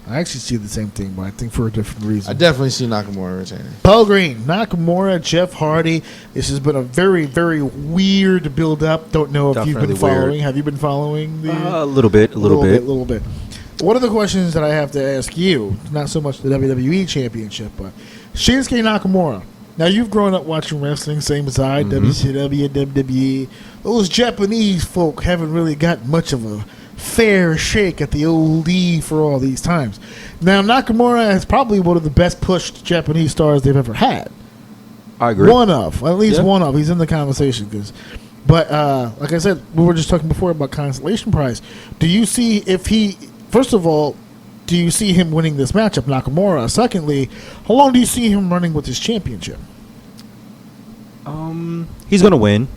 I actually see the same thing, but I think for a different reason. I definitely see Nakamura retaining. Polgreen, Nakamura, Jeff Hardy. This has been a very, very weird build-up. Don't know if Definitely you've been following. weird. Have you been following? A little bit. One of the questions that I have to ask you, not so much the WWE Championship, but Shinsuke Nakamura. Now, you've grown up watching wrestling, same as I, WCW, WWE. Those Japanese folk haven't really got much of a fair shake at the old E for all these times. Now, Nakamura is probably one of the best pushed Japanese stars they've ever had. I agree. One of. He's in the conversation. But, like I said, we were just talking before about consolation prize. Do you see if he... First of all, do you see him winning this matchup, Nakamura? Secondly, how long do you see him running with his championship? He's gonna win.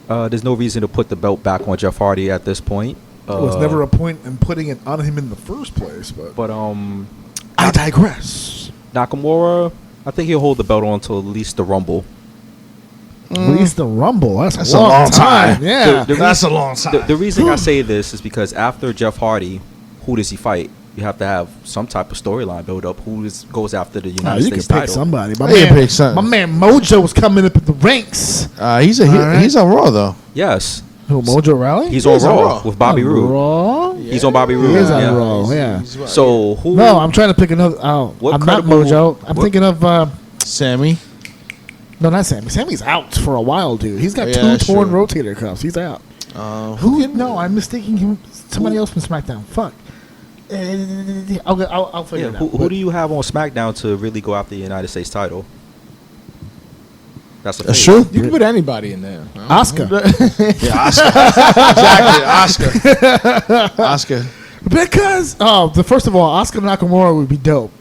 There's no reason to put the belt back on Jeff Hardy at this point. There was never a point in putting it on him in the first place. But I digress. Nakamura, I think he'll hold the belt on until at least the Rumble. At least the Rumble. That's a long time. Yeah. That's a long time. The reason I say this is because after Jeff Hardy, who does he fight? You have to have some type of storyline build up. Who goes after the United States title? You can pick somebody. My man Mojo was coming up in the ranks. He's on Raw though. Yes. Who, Mojo Rawley? He's on Raw with Bobby Roode. Raw? He's on Bobby Roode. He is on Raw. Yeah. So who? No, I'm trying to pick another. I'm not Mojo. I'm thinking of Sammy. No, not Sammy. Sammy's out for a while, dude. He's got 2 torn rotator cuffs. He's out. No, I'm mistaking him. Somebody else from SmackDown. Fuck. I'll figure it out. Who do you have on SmackDown to really go after the United States title? That's a sure. You can put anybody in there. Oscar. Yeah, Oscar. Exactly, Oscar. Because first of all, Asuka Nakamura would be dope.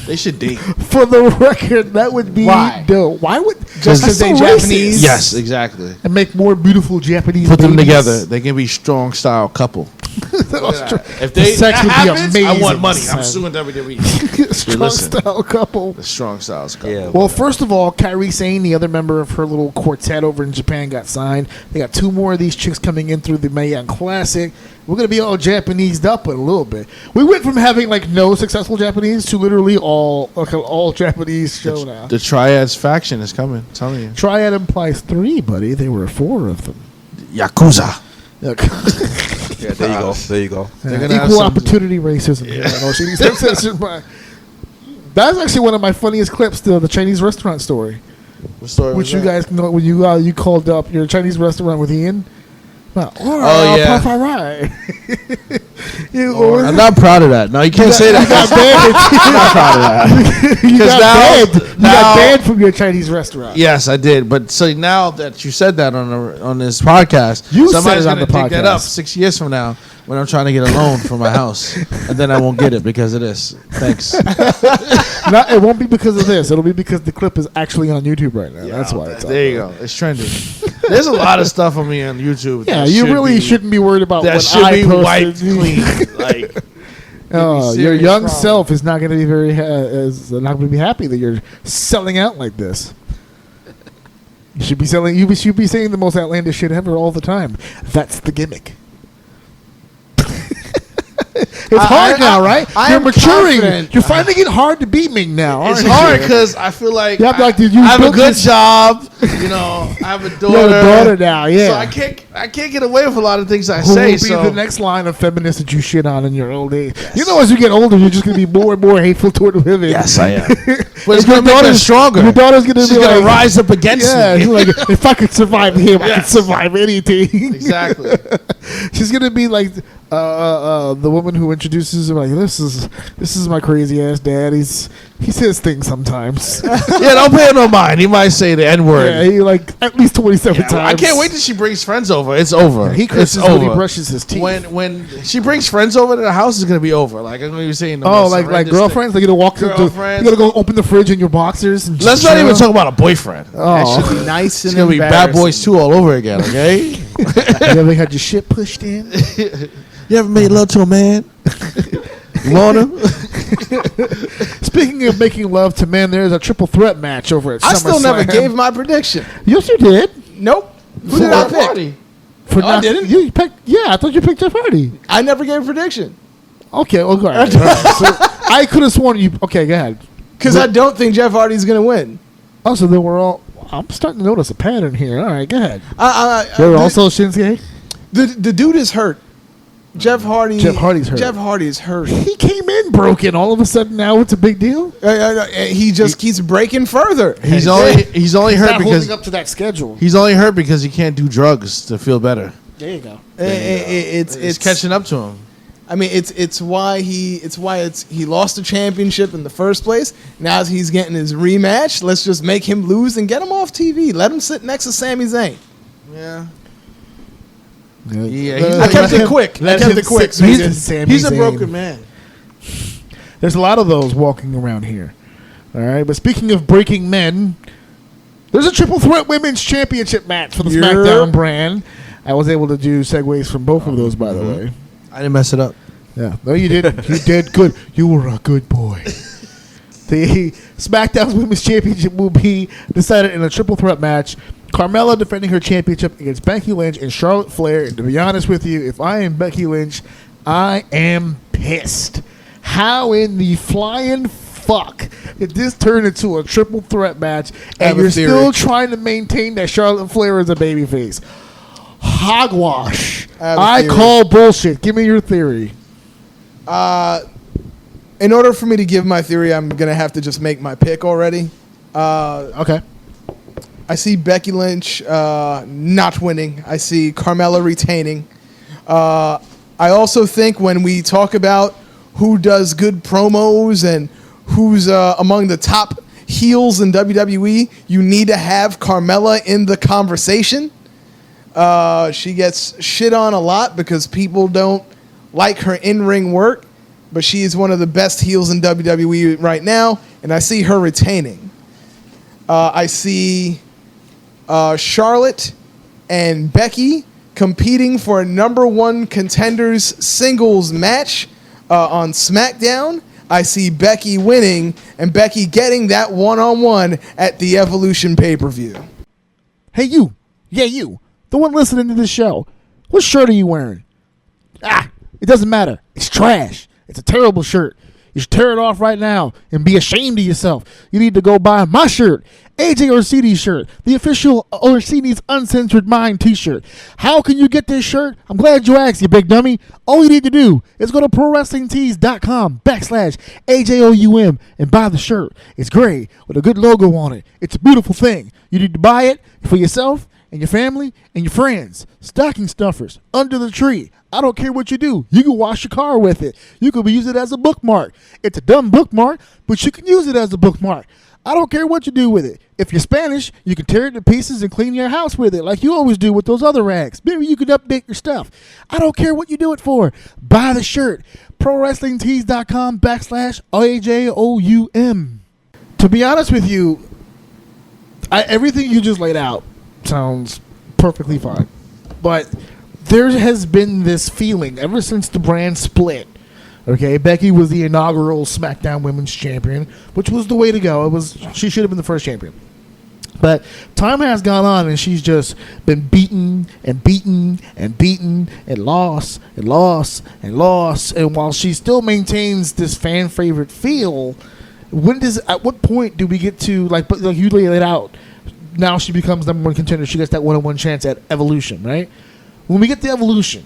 They should date. For the record, that would be dope. Why would just because they're Japanese? Yes, exactly. And make more beautiful Japanese. Put them babies. together. They can be strong style couple. If The sex would be happens, I amazing, want money. man. I'm suing WWE. Strong style couple. The strong styles couple. Yeah. Well, first of all, Kairi Sane, the other member of her little quartet over in Japan, got signed. They got 2 more of these chicks coming in through the Mae Young Classic. We're going to be all Japanesed up a little bit. We went from having like no successful Japanese to literally all Japanese show now. The Triads faction is coming. I'm telling you. Triad implies 3, buddy. There were 4 of them. Yakuza. Yeah, there you go. There you go. Equal opportunity racism. Yeah. That's actually one of my funniest clips, the Chinese restaurant story. What story Which you guys know when you called up your Chinese restaurant with Ian. Yeah. I'm not proud of that. No, you can't say that. I'm not proud of that. You got banned from your Chinese restaurant. Yes, I did. But so now that you said that on this podcast, somebody's going to pick that up 6 years from now when I'm trying to get a loan for my house, and then I won't get it because of this. Thanks. It won't be because of this. It'll be because the clip is actually on YouTube right now. That's why. There you go. It's trending. There's a lot of stuff on me on YouTube. Yeah, you really shouldn't be worried about that what should I be posted. wiped clean. Like, your young self is not going to be not going to be happy that you're selling out like this. You should be selling. You should be saying the most outlandish shit ever all the time. That's the gimmick. It's hard now, right? You're maturing. Confident. You're finding it hard to beat me now. It's hard because I feel like I have a good job. You know, I have a daughter. You have a daughter now, yeah. So I can't get away with a lot of things I Who say. will be the next line of feminists that you shit on in your old age? Yes. You know, as you get older, you're just going to be more and more hateful toward women. Yes, I am. But it's going to make her stronger. Your daughter's going to be like, rise up against me. She's like, if I could survive him, I could survive anything. Exactly. She's going to be like the woman who introduces him, like, this is my crazy ass dad. He says things sometimes. Yeah, don't pay no mind. He might say the N word. Yeah, he like at least 27 times. I can't wait till she brings friends over. It's over. Yeah, he curses when he brushes his teeth. When she brings friends over to the house, it's gonna be over. Like I'm gonna be saying. Like girlfriends. Like you gotta go open the fridge in your boxers. And let's not even talk about a boyfriend. That should be nice. It's gonna be Bad Boys 2 all over again. Okay. You ever had your shit pushed in? You ever made love to a man? You want him? Speaking of making love to men, there's a triple threat match over at Summerslam. I still never gave my prediction. Yes, you did. Nope. Who did I pick? I didn't. You picked. Yeah, I thought you picked Jeff Hardy. I never gave a prediction. Okay, well, go ahead. All right. So I could have sworn you. Okay, go ahead. Because I don't think Jeff Hardy's going to win. Oh, so then we're all. I'm starting to notice a pattern here. All right, go ahead. You're also Shinsuke. The dude is hurt. Jeff Hardy's hurt. Jeff Hardy's hurt. He came in broken. All of a sudden, now it's a big deal. He just keeps breaking further. He's only hurt because holding up to that schedule. He's only hurt because he can't do drugs to feel better. There you go. It's catching up to him. I mean, it's why he lost the championship in the first place. Now he's getting his rematch. Let's just make him lose and get him off TV. Let him sit next to Sami Zayn. Yeah. I kept it quick. He's a broken man. There's a lot of those walking around here. All right, but speaking of breaking men, there's a triple threat women's championship match for the SmackDown brand. I was able to do segues from both of those, by the way. I didn't mess it up. Yeah, no, you didn't. You did good. You were a good boy. The SmackDown Women's Championship will be decided in a triple threat match. Carmella defending her championship against Becky Lynch and Charlotte Flair. And to be honest with you, if I am Becky Lynch, I am pissed. How in the flying fuck did this turn into a triple threat match and you're still trying to maintain that Charlotte Flair is a babyface? Hogwash. I call bullshit. Give me your theory. In order for me to give my theory, I'm going to have to just make my pick already. Okay. I see Becky Lynch not winning. I see Carmella retaining. I also think when we talk about who does good promos and who's among the top heels in WWE, you need to have Carmella in the conversation. She gets shit on a lot because people don't like her in-ring work, but she is one of the best heels in WWE right now, and I see her retaining. I see Charlotte and Becky competing for a number one contenders singles match on SmackDown. I see Becky winning and Becky getting that one-on-one at the Evolution pay-per-view. Hey, you. Yeah, you. The one listening to this show. What shirt are you wearing? It doesn't matter. It's trash. It's a terrible shirt. You should tear it off right now and be ashamed of yourself. You need to go buy my shirt, AJ Orsini's shirt, the official Orsini's Uncensored Mind t-shirt. How can you get this shirt? I'm glad you asked, you big dummy. All you need to do is go to prowrestlingtees.com/AJOUM and buy the shirt. It's gray with a good logo on it. It's a beautiful thing. You need to buy it for yourself and your family and your friends. Stocking stuffers, under the tree. I don't care what you do. You can wash your car with it. You can use it as a bookmark. It's a dumb bookmark, but you can use it as a bookmark. I don't care what you do with it. If you're Spanish, you can tear it to pieces and clean your house with it like you always do with those other rags. Maybe you could update your stuff. I don't care what you do it for. Buy the shirt. prowrestlingtees.com/AJOUM. To be honest with you, everything you just laid out sounds perfectly fine. But there has been this feeling ever since the brand split. Okay, Becky was the inaugural SmackDown Women's Champion, which was the way to go. She should have been the first champion. But time has gone on, and she's just been beaten and beaten and beaten and lost and lost and lost. And while she still maintains this fan favorite feel, at what point do we get to like you laid it out? Now she becomes number one contender. She gets that one-on-one chance at Evolution, right? When we get to Evolution,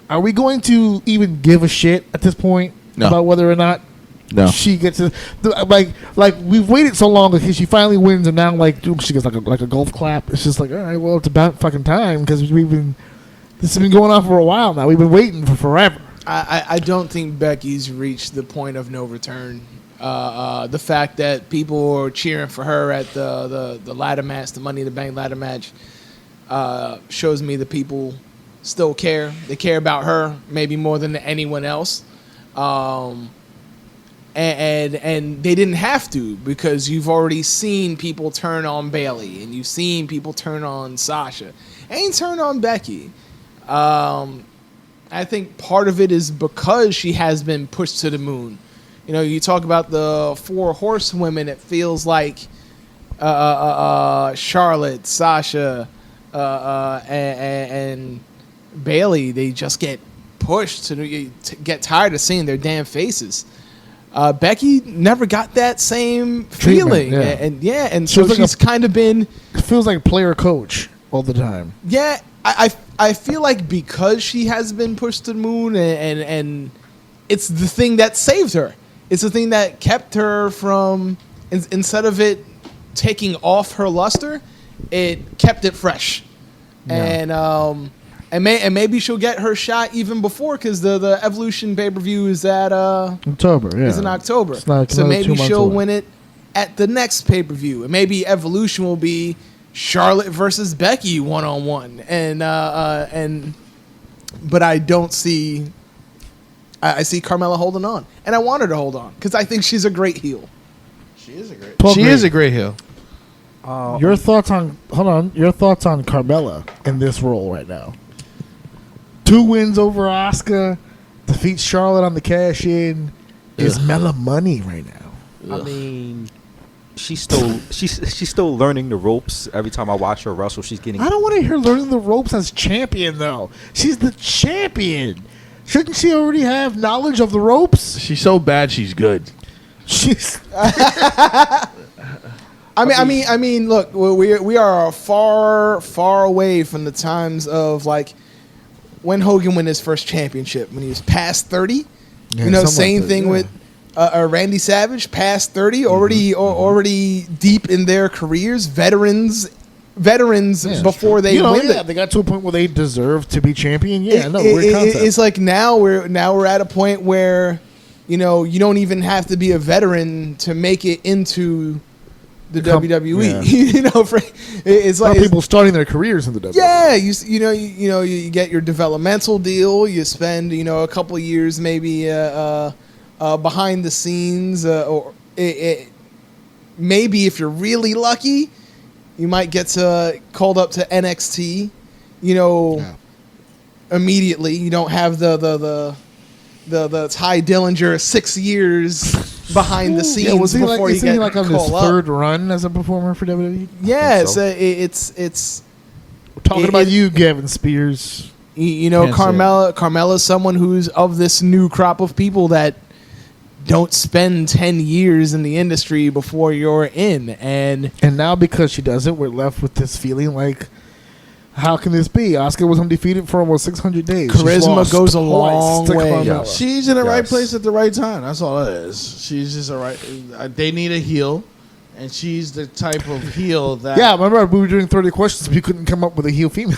are we going to even give a shit at this point about whether or not she gets it? Like we've waited so long because she finally wins, and now she gets like a golf clap. It's just like, all right, well, it's about fucking time because this has been going on for a while now. We've been waiting for forever. I don't think Becky's reached the point of no return. The fact that people are cheering for her at the ladder match, the Money in the Bank ladder match, shows me the people still care. They care about her maybe more than anyone else, and they didn't have to, because you've already seen people turn on Bayley and you've seen people turn on Sasha, ain't turn on Becky. I think part of it is because she has been pushed to the moon. You know, you talk about the 4 horsewomen. It feels like Charlotte, Sasha, and Bayley. They just get pushed to get tired of seeing their damn faces. Becky never got that same feeling, and so she's kind of been. It feels like player coach all the time. Yeah, I feel like because she has been pushed to the moon, and it's the thing that saved her. It's the thing that kept her from, instead of it taking off her luster, it kept it fresh. Yeah. And maybe she'll get her shot even before, because the Evolution pay-per-view is at October. Yeah, is in October. Like so maybe she'll win it at the next pay-per-view, and maybe Evolution will be Charlotte versus Becky one-on-one. But I don't see. I see Carmella holding on, and I want her to hold on because I think she's a great heel. She is a great heel. Your thoughts on Carmella in this role right now? 2 wins over Asuka, defeats Charlotte on the cash-in. Is Mella money right now? I mean, she's still learning the ropes. Every time I watch her wrestle, she's getting. I don't want to hear learning the ropes as champion though. She's the champion. Shouldn't she already have knowledge of the ropes? She's so bad, she's good. She's. I mean. Look, we are far, far away from the times of like when Hogan won his first championship when he was past 30. Yeah, same thing with Randy Savage, past 30, already deep in their careers, veterans before they win it. They got to a point where they deserve to be champion. Yeah, it's like now we're at a point where you don't even have to be a veteran to make it into the WWE. You know, it's like people starting their careers in the WWE. Yeah, you get your developmental deal. You spend a couple of years maybe behind the scenes, or maybe if you're really lucky, you might get called up to NXT. Immediately. You don't have the Ty Dillinger 6 years behind the scenes was he before like, you get like on his third run as a performer for WWE? Yeah, so. It's We're talking about you, Gavin Spears. Carmella's someone who's of this new crop of people that don't spend 10 years in the industry before you're in, and now because she doesn't, we're left with this feeling like, how can this be? Asuka was undefeated for almost 600 days. Charisma goes a long way. Yeah. She's in the right place at the right time. That's all it is. She's just they need a heel, and she's the type of heel that. Yeah, remember we were doing 30 questions, we couldn't come up with a heel female.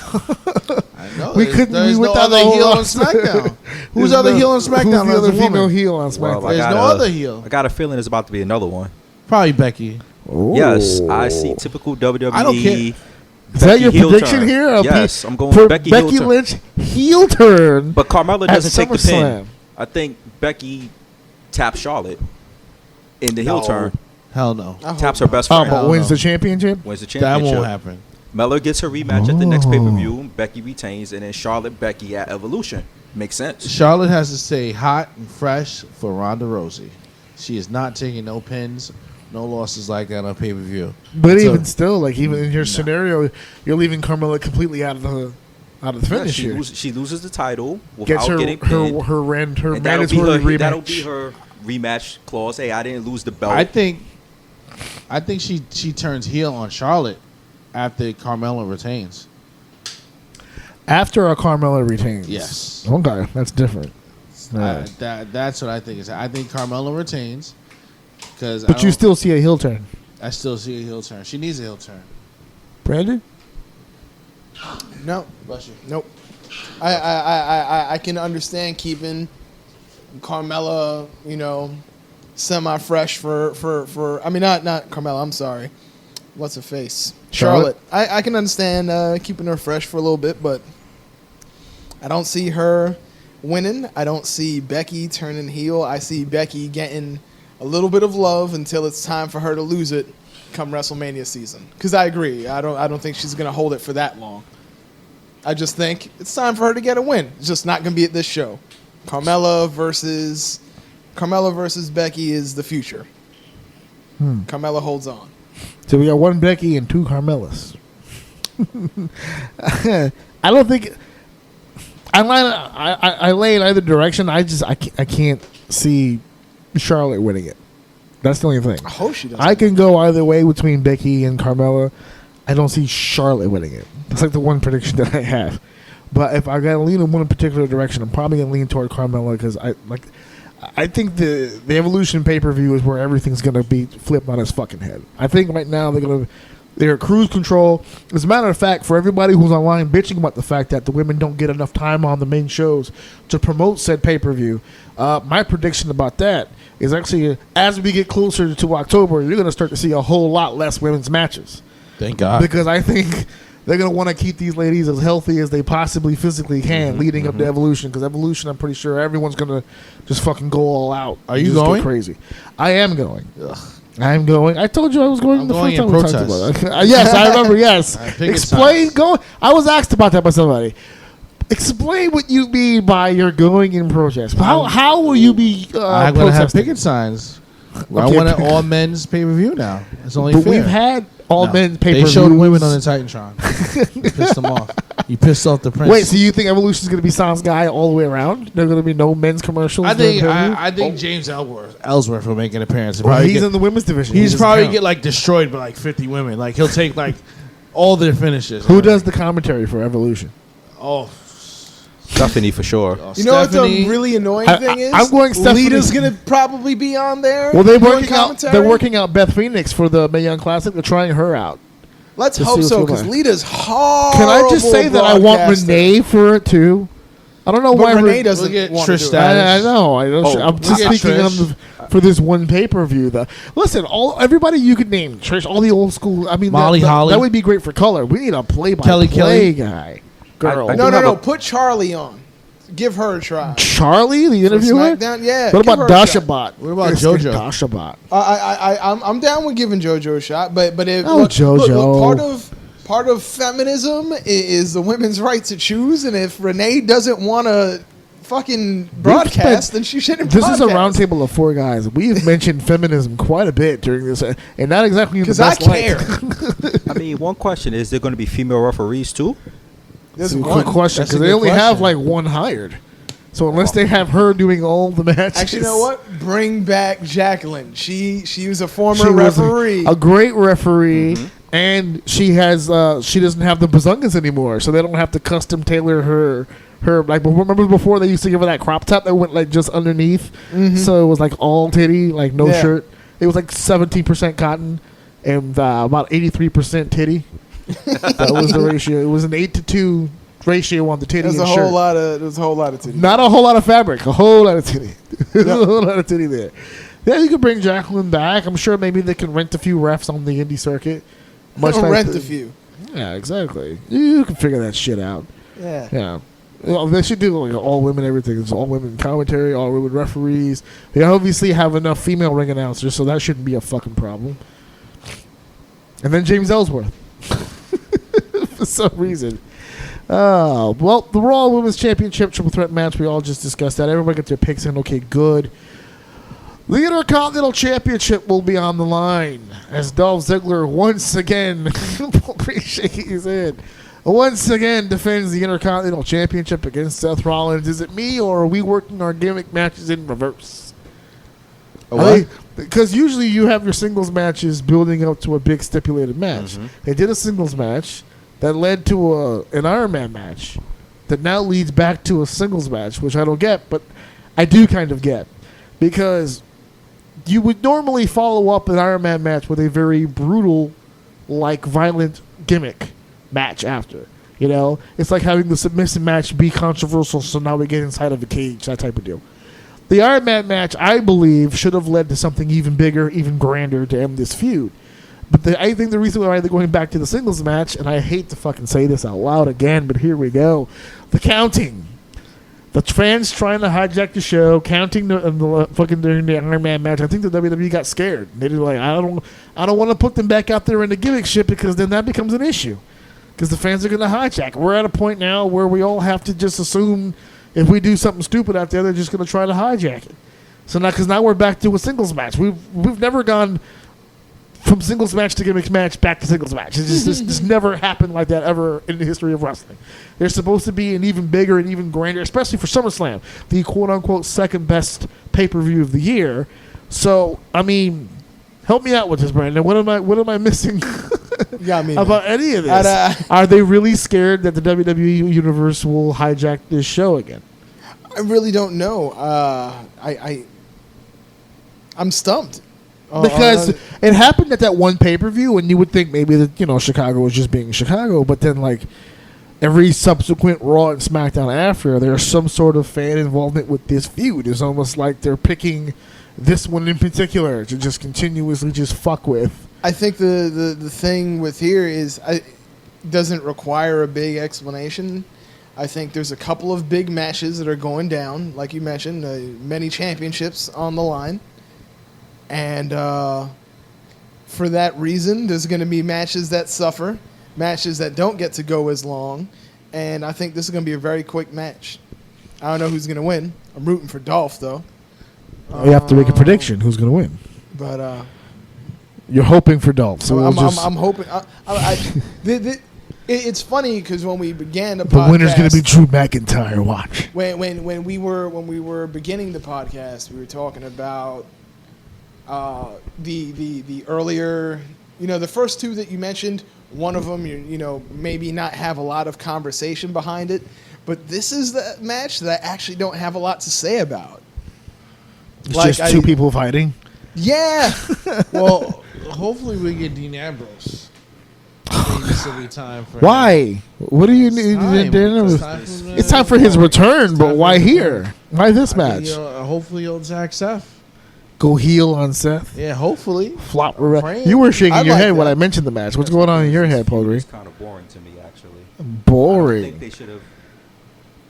I know. We couldn't. There's no other heel on SmackDown. Who's other heel on SmackDown? Who's the other female heel on SmackDown? Well, there's no other heel. I got a feeling there's about to be another one. Probably Becky. Ooh. Yes, I see typical WWE. I don't care. Is that your prediction turn. here? Yes, I'm going for Becky Lynch heel turn. But Carmella doesn't take the SummerSlam. pin. I think Becky taps Charlotte in the heel turn. Hell no. Taps her best friend. But wins the championship? Wins the championship. That won't happen. Mella gets her rematch at the next pay-per-view. Becky retains, and then Charlotte, Becky at Evolution. Makes sense. Charlotte has to stay hot and fresh for Ronda Rousey. She is not taking no pins, no losses like that on pay-per-view. But even still, like even in your scenario, you're leaving Carmella completely out of the finish here. She loses the title without Gets her getting pinned. her and mandatory rematch. That'll be her rematch clause. Hey, I didn't lose the belt. I think she turns heel on Charlotte after Carmella retains. After a Carmella retains. Yes. Okay, that's different. That's what I think. I think Carmella retains. But you still see a heel turn. I still see a heel turn. She needs a heel turn. Brandon? No. Bless you. Nope. I can understand keeping Carmella, semi-fresh for I mean not Carmella, I'm sorry. What's her face? Charlotte. I can understand keeping her fresh for a little bit, but I don't see her winning. I don't see Becky turning heel. I see Becky getting a little bit of love until it's time for her to lose it come WrestleMania season. Because I agree. I don't think she's going to hold it for that long. I just think it's time for her to get a win. It's just not going to be at this show. Carmella versus Becky is the future. Carmella holds on. So we got one Becky and two Carmellas. I don't think I lay in either direction. I can't see Charlotte winning it. That's the only thing. I hope she does. I can go either way between Becky and Carmella. I don't see Charlotte winning it. That's like the one prediction that I have. But if I gotta lean in one particular direction, I'm probably gonna lean toward Carmella because I think the Evolution pay-per-view is where everything's gonna be flipped on its fucking head. I think right now they're at cruise control. As a matter of fact, for everybody who's online bitching about the fact that the women don't get enough time on the main shows to promote said pay-per-view, my prediction about that is actually as we get closer to October, you're gonna start to see a whole lot less women's matches. Thank God. Because I think they're going to want to keep these ladies as healthy as they possibly physically can leading up to Evolution. Because Evolution, I'm pretty sure everyone's going to just fucking go all out. Are you going? Crazy. I am going. Ugh. I'm going. I told you I was going the first time we talked protest. about it. Yes, I remember, yes. Explain. Go. I was asked about that by somebody. Explain what you mean by you're going in protest. How will you be I'm going to have picket signs. Okay. I want an all-men's pay-per-view now. It's only fair. We've had all-men's pay-per-views. They showed women on the Titantron. You pissed them off. You pissed off the prince. Wait, so you think Evolution's going to be Sans Guy all the way around? There's going to be no men's commercials? I think James Ellsworth will make an appearance. Well, he's in the women's division. He's probably get destroyed by 50 women. He'll take all their finishes. Who does the commentary for Evolution? Oh, Stephanie for sure. You know what the really annoying thing is? I'm going Stephanie. Lita's going to probably be on there. Well, they're working out Beth Phoenix for the Mae Young Classic. They're trying her out. Let's hope so, because Lita's horrible. Can I just say that I want Renee for it too? I don't know why Renee doesn't want Trish to do it. I know. I'm just speaking on the. for this one pay-per-view. Listen, everybody you could name, Trish, all the old school. I mean, Molly Holly. That would be great for color. We need a play-by-play guy. Girl. No. Put Charlie on. Give her a try. Charlie, the interviewer? Yeah. What about Dasha Bot? What about JoJo? Dasha Bot. I'm down with giving JoJo a shot, but if JoJo. Look, part of feminism is the women's right to choose, and if Renee doesn't want to fucking broadcast, then she shouldn't broadcast. This is a roundtable of 4 guys. We've mentioned feminism quite a bit during this, and not exactly in the best care. I mean, one question: is there going to be female referees too? That's a quick question, because they only have like one hired. So unless they have her doing all the matches. Actually, you know what? Bring back Jacqueline. She was a former referee. A great referee, and she doesn't have the bazungas anymore, so they don't have to custom tailor her. Like, remember before they used to give her that crop top that went like just underneath, so it was like all titty, like no shirt. It was like 17% cotton and about 83% titty. That was the ratio. It was an 8-to-2 ratio on the titty. There's a whole lot of titty. Not a whole lot of fabric. A whole lot of titty. There's a whole lot of titty there. Yeah, you could bring Jacqueline back. I'm sure maybe they can rent a few refs on the indie circuit. Rent a few. Yeah, exactly. You can figure that shit out. Yeah. Well, they should do like all women everything. It's all women commentary, all women referees. They obviously have enough female ring announcers, so that shouldn't be a fucking problem. And then James Ellsworth. For some reason. Well, the Raw Women's Championship Triple Threat match, we all just discussed that. Everybody got their picks in. Okay, good. The Intercontinental Championship will be on the line as Dolph Ziggler once again, shaking his head, once again defends the Intercontinental Championship against Seth Rollins. Is it me, or are we working our gimmick matches in reverse? Because usually you have your singles matches building up to a big stipulated match. They did a singles match that led to an Iron Man match that now leads back to a singles match, which I don't get, but I do kind of get. Because you would normally follow up an Iron Man match with a very brutal, like violent gimmick match after. You know? It's like having the submission match be controversial, so now we get inside of a cage, that type of deal. The Iron Man match, I believe, should have led to something even bigger, even grander to end this feud. But I think the reason why they're going back to the singles match, and I hate to fucking say this out loud again, but here we go. The counting. The fans trying to hijack the show, counting the fucking during the Iron Man match. I think the WWE got scared. They were like, I don't want to put them back out there in the gimmick shit, because then that becomes an issue. Because the fans are going to hijack. We're at a point now where we all have to just assume if we do something stupid out there, they're just going to try to hijack it. So now we're back to a singles match. We've never gone from singles match to gimmick match back to singles match. It's just this never happened like that ever in the history of wrestling. There's supposed to be an even bigger and even grander, especially for SummerSlam, the quote-unquote second best pay-per-view of the year. So, I mean, help me out with this, Brandon. What am I missing about any of this? Are they really scared that the WWE Universe will hijack this show again? I really don't know. I'm stumped. Because it happened at that one pay-per-view, and you would think maybe that Chicago was just being Chicago, but then like every subsequent Raw and SmackDown after, there's some sort of fan involvement with this feud. It's almost like they're picking this one in particular to just continuously just fuck with. I think the thing with here is it doesn't require a big explanation. I think there's a couple of big matches that are going down, like you mentioned, many championships on the line. And for that reason, there's going to be matches that suffer, matches that don't get to go as long. And I think this is going to be a very quick match. I don't know who's going to win. I'm rooting for Dolph, though. You have to make a prediction who's going to win. But you're hoping for Dolph. So I'm hoping. It's funny because when we began the winner's going to be Drew McIntyre. Watch. When we were beginning the podcast, we were talking about the earlier, the first two that you mentioned. One of them, maybe not have a lot of conversation behind it, but this is the match that I actually don't have a lot to say about. It's just two people fighting. Yeah. Well, hopefully we get Dean Ambrose. This will be time for why? Him. What do you need? It's time for his return, but why here? Why this match? Hopefully he'll Zach Seth. Go heel on Seth. Yeah, hopefully. Flop. You were shaking your head when I mentioned the match. What's going on in your head, Polgreen? It's kind of boring to me, actually. Boring. I think they should have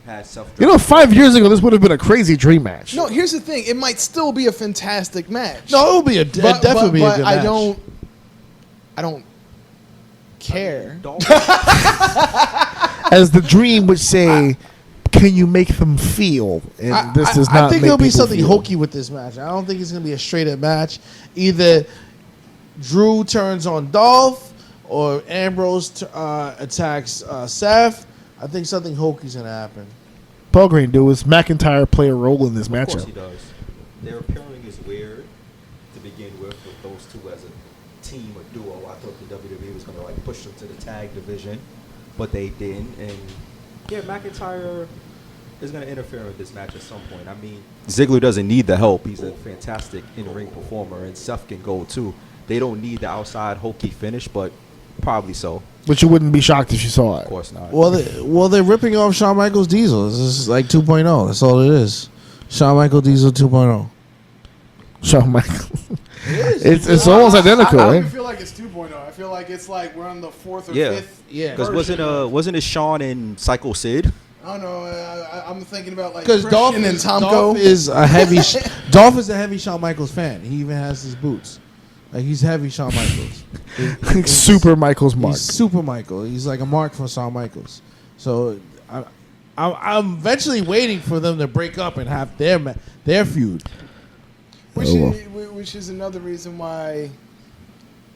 had self. 5 years ago, this would have been a crazy dream match. No, here's the thing. It might still be a fantastic match. No, it'll be definitely be a good match. I don't care. As the dream would say, can you make them feel? And this does not. I think there'll be something hokey with this match. I don't think it's going to be a straight up match. Either Drew turns on Dolph or Ambrose attacks Seth. I think something hokey's going to happen. Polgreen, does McIntyre play a role in this matchup? Of course he does. Their pairing is weird to begin with those two as a team or duo. I thought the WWE was going to push them to the tag division, but they didn't. And yeah, McIntyre is going to interfere with this match at some point. I mean, Ziggler doesn't need the help. He's a fantastic in-ring performer, and Seth can go too. They don't need the outside hokey finish, but probably so. But you wouldn't be shocked if you saw it. Of course not. Well, they're ripping off Shawn Michaels Diesel. This is like 2.0. That's all it is. Shawn Michaels Diesel 2.0. Shawn Michaels. It's almost identical, I right? don't even feel like it's 2.0. I feel like it's like we're on the fourth or fifth. Yeah. Because wasn't it Shawn and Psycho Sid? I don't know. I'm thinking about like because Dolph and Tomko. Dolph is a heavy. Dolph is a heavy Shawn Michaels fan. He even has his boots. Like he's heavy Shawn Michaels. Super Michaels Mark. He's Super Michael. He's like a mark for Shawn Michaels. So I'm eventually waiting for them to break up and have their feud. Which is another reason why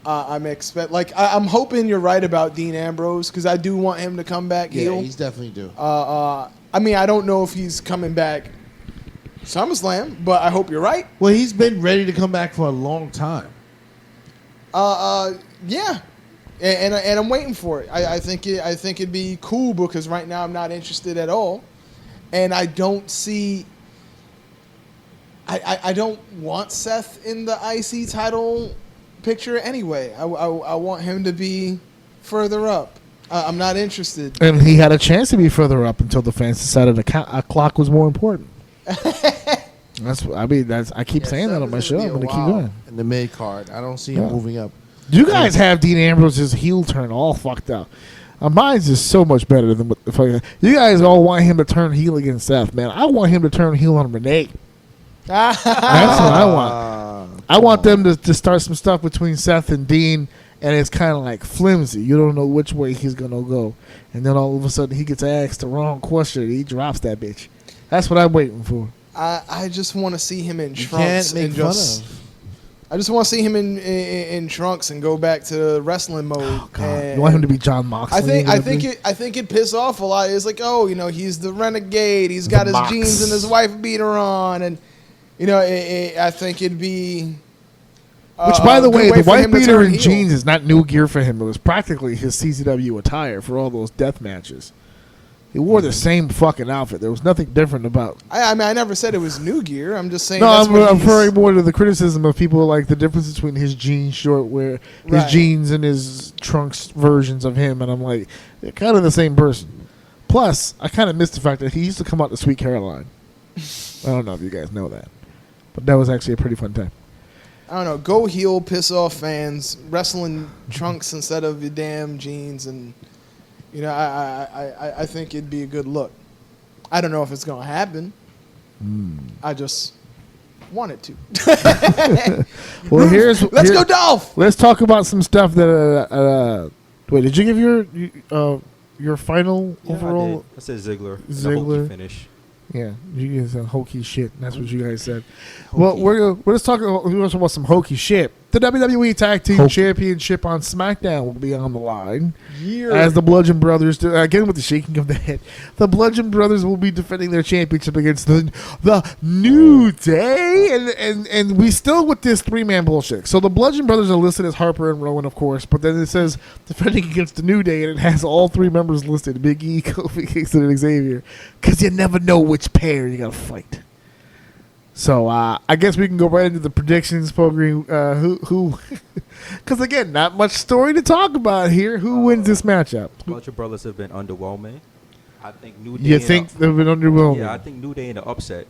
I'm hoping you're right about Dean Ambrose because I do want him to come back heel. Yeah, he's definitely due. I mean, I don't know if he's coming back SummerSlam, but I hope you're right. Well, he's been ready to come back for a long time. Yeah, and I'm waiting for it. I think it'd be cool because right now I'm not interested at all, and I don't see. I don't want Seth in the IC title picture anyway. I want him to be further up. I'm not interested. And he had a chance to be further up until the fans decided a clock was more important. I keep saying that on my show. I'm going to keep going. In the mid card, I don't see him moving up. You guys have Dean Ambrose's heel turn all fucked up. Mine's is so much better than what the fuck. You guys all want him to turn heel against Seth, man. I want him to turn heel on Renee. That's what I want. I want them to start some stuff between Seth and Dean, and it's kind of like flimsy. You don't know which way he's going to go. And then all of a sudden he gets asked the wrong question and he drops that bitch. That's what I'm waiting for. I just want to see him in Can't trunks. make fun of. I just want to see him in trunks and go back to wrestling mode. Oh, God. You want him to be John Moxley? I think it'd piss off a lot. It's like, he's the renegade. He's got his jeans and his wife beater on, and I think it'd be. Which, by the way, the wife beater and jeans is not new gear for him. It was practically his CZW attire for all those death matches. He wore the same fucking outfit. There was nothing different about. I mean, I never said it was new gear. I'm just saying. No, I'm referring more to the criticism of people like the difference between his jeans short wear, his jeans and his trunks versions of him, and I'm like, they're kind of the same person. Plus, I kind of missed the fact that he used to come out to Sweet Caroline. I don't know if you guys know that, but that was actually a pretty fun time. I don't know. Go heel, piss off fans, wrestling trunks instead of your damn jeans, and. I think it'd be a good look. I don't know if it's going to happen. I just want it to. Well, let's go Dolph. Let's talk about some stuff that. Wait, did you give your final overall? I said Ziggler. Ziggler finish. Yeah, you guys hokey shit. That's what you guys said. Well, we're just talking about some hokey shit. The WWE Tag Team Championship on SmackDown will be on the line as the Bludgeon Brothers do, again with the shaking of the head. The Bludgeon Brothers will be defending their championship against the New Day, and we still with this 3-man bullshit. So the Bludgeon Brothers are listed as Harper and Rowan, of course, but then it says defending against the New Day, and it has all 3 members listed: Big E, Kofi Kingston, and Xavier, because you never know which pair you gotta fight. So I guess we can go right into the predictions, Polgreen. Who? Because again, not much story to talk about here. Who wins this matchup? Bludgeon Brothers have been underwhelming. I think New Day. You think they've been underwhelming? Yeah, I think New Day in the upset.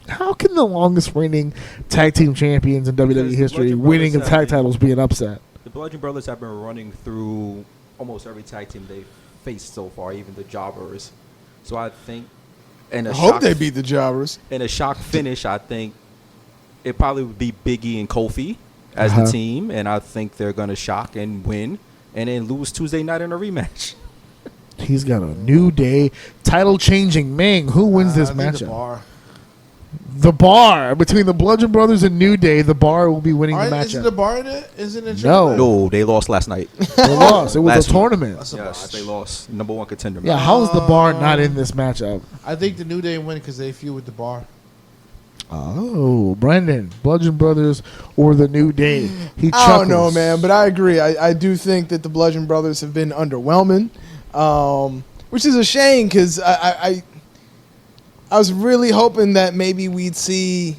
How can the longest reigning tag team champions in WWE history winning a tag titles be an upset? The Bludgeon Brothers have been running through almost every tag team they've faced so far, even the Jobbers. So I think, I hope they beat the Jobbers. In a shock finish, I think it probably would be Big E and Kofi as the team, and I think they're going to shock and win, and then lose Tuesday night in a rematch. He's got a New Day title-changing Ming. Who wins this matchup? The Bar. Between the Bludgeon Brothers and New Day, the Bar will be winning the matchup. Isn't the Bar in it? Isn't it? No, they lost last night. They lost. It was a tournament. Yes, they lost. Number one contender. Yeah, how is the Bar not in this matchup? I think the New Day win because they feud with the Bar. Oh, Brendan, Bludgeon Brothers or the New Day? He chuckles. I don't know, man, but I agree. I do think that the Bludgeon Brothers have been underwhelming, which is a shame because I was really hoping that maybe we'd see.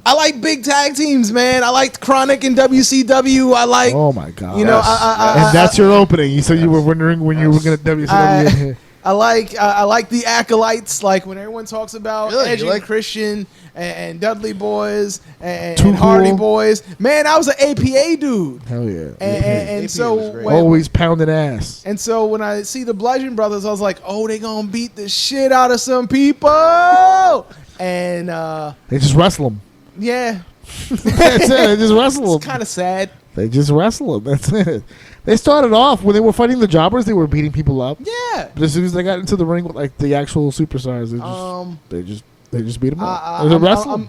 I like big tag teams, man. I liked Chronic and WCW. I like. Oh my god! You know, and that's your opening. You said you were wondering when you were going to WCW. I like the acolytes, like when everyone talks about Edge and Christian and Dudley Boys and Hardy Boys. Man, I was an APA dude. Hell yeah! And so always pounding ass. And so when I see the Bludgeon Brothers, I was like, oh, they gonna beat the shit out of some people. And they just wrestle them. Yeah, that's it. They just wrestle them. It's kind of sad. They just wrestle them. That's it. They started off when they were fighting the Jobbers. They were beating people up. Yeah. But as soon as they got into the ring with like the actual superstars, they just beat them up.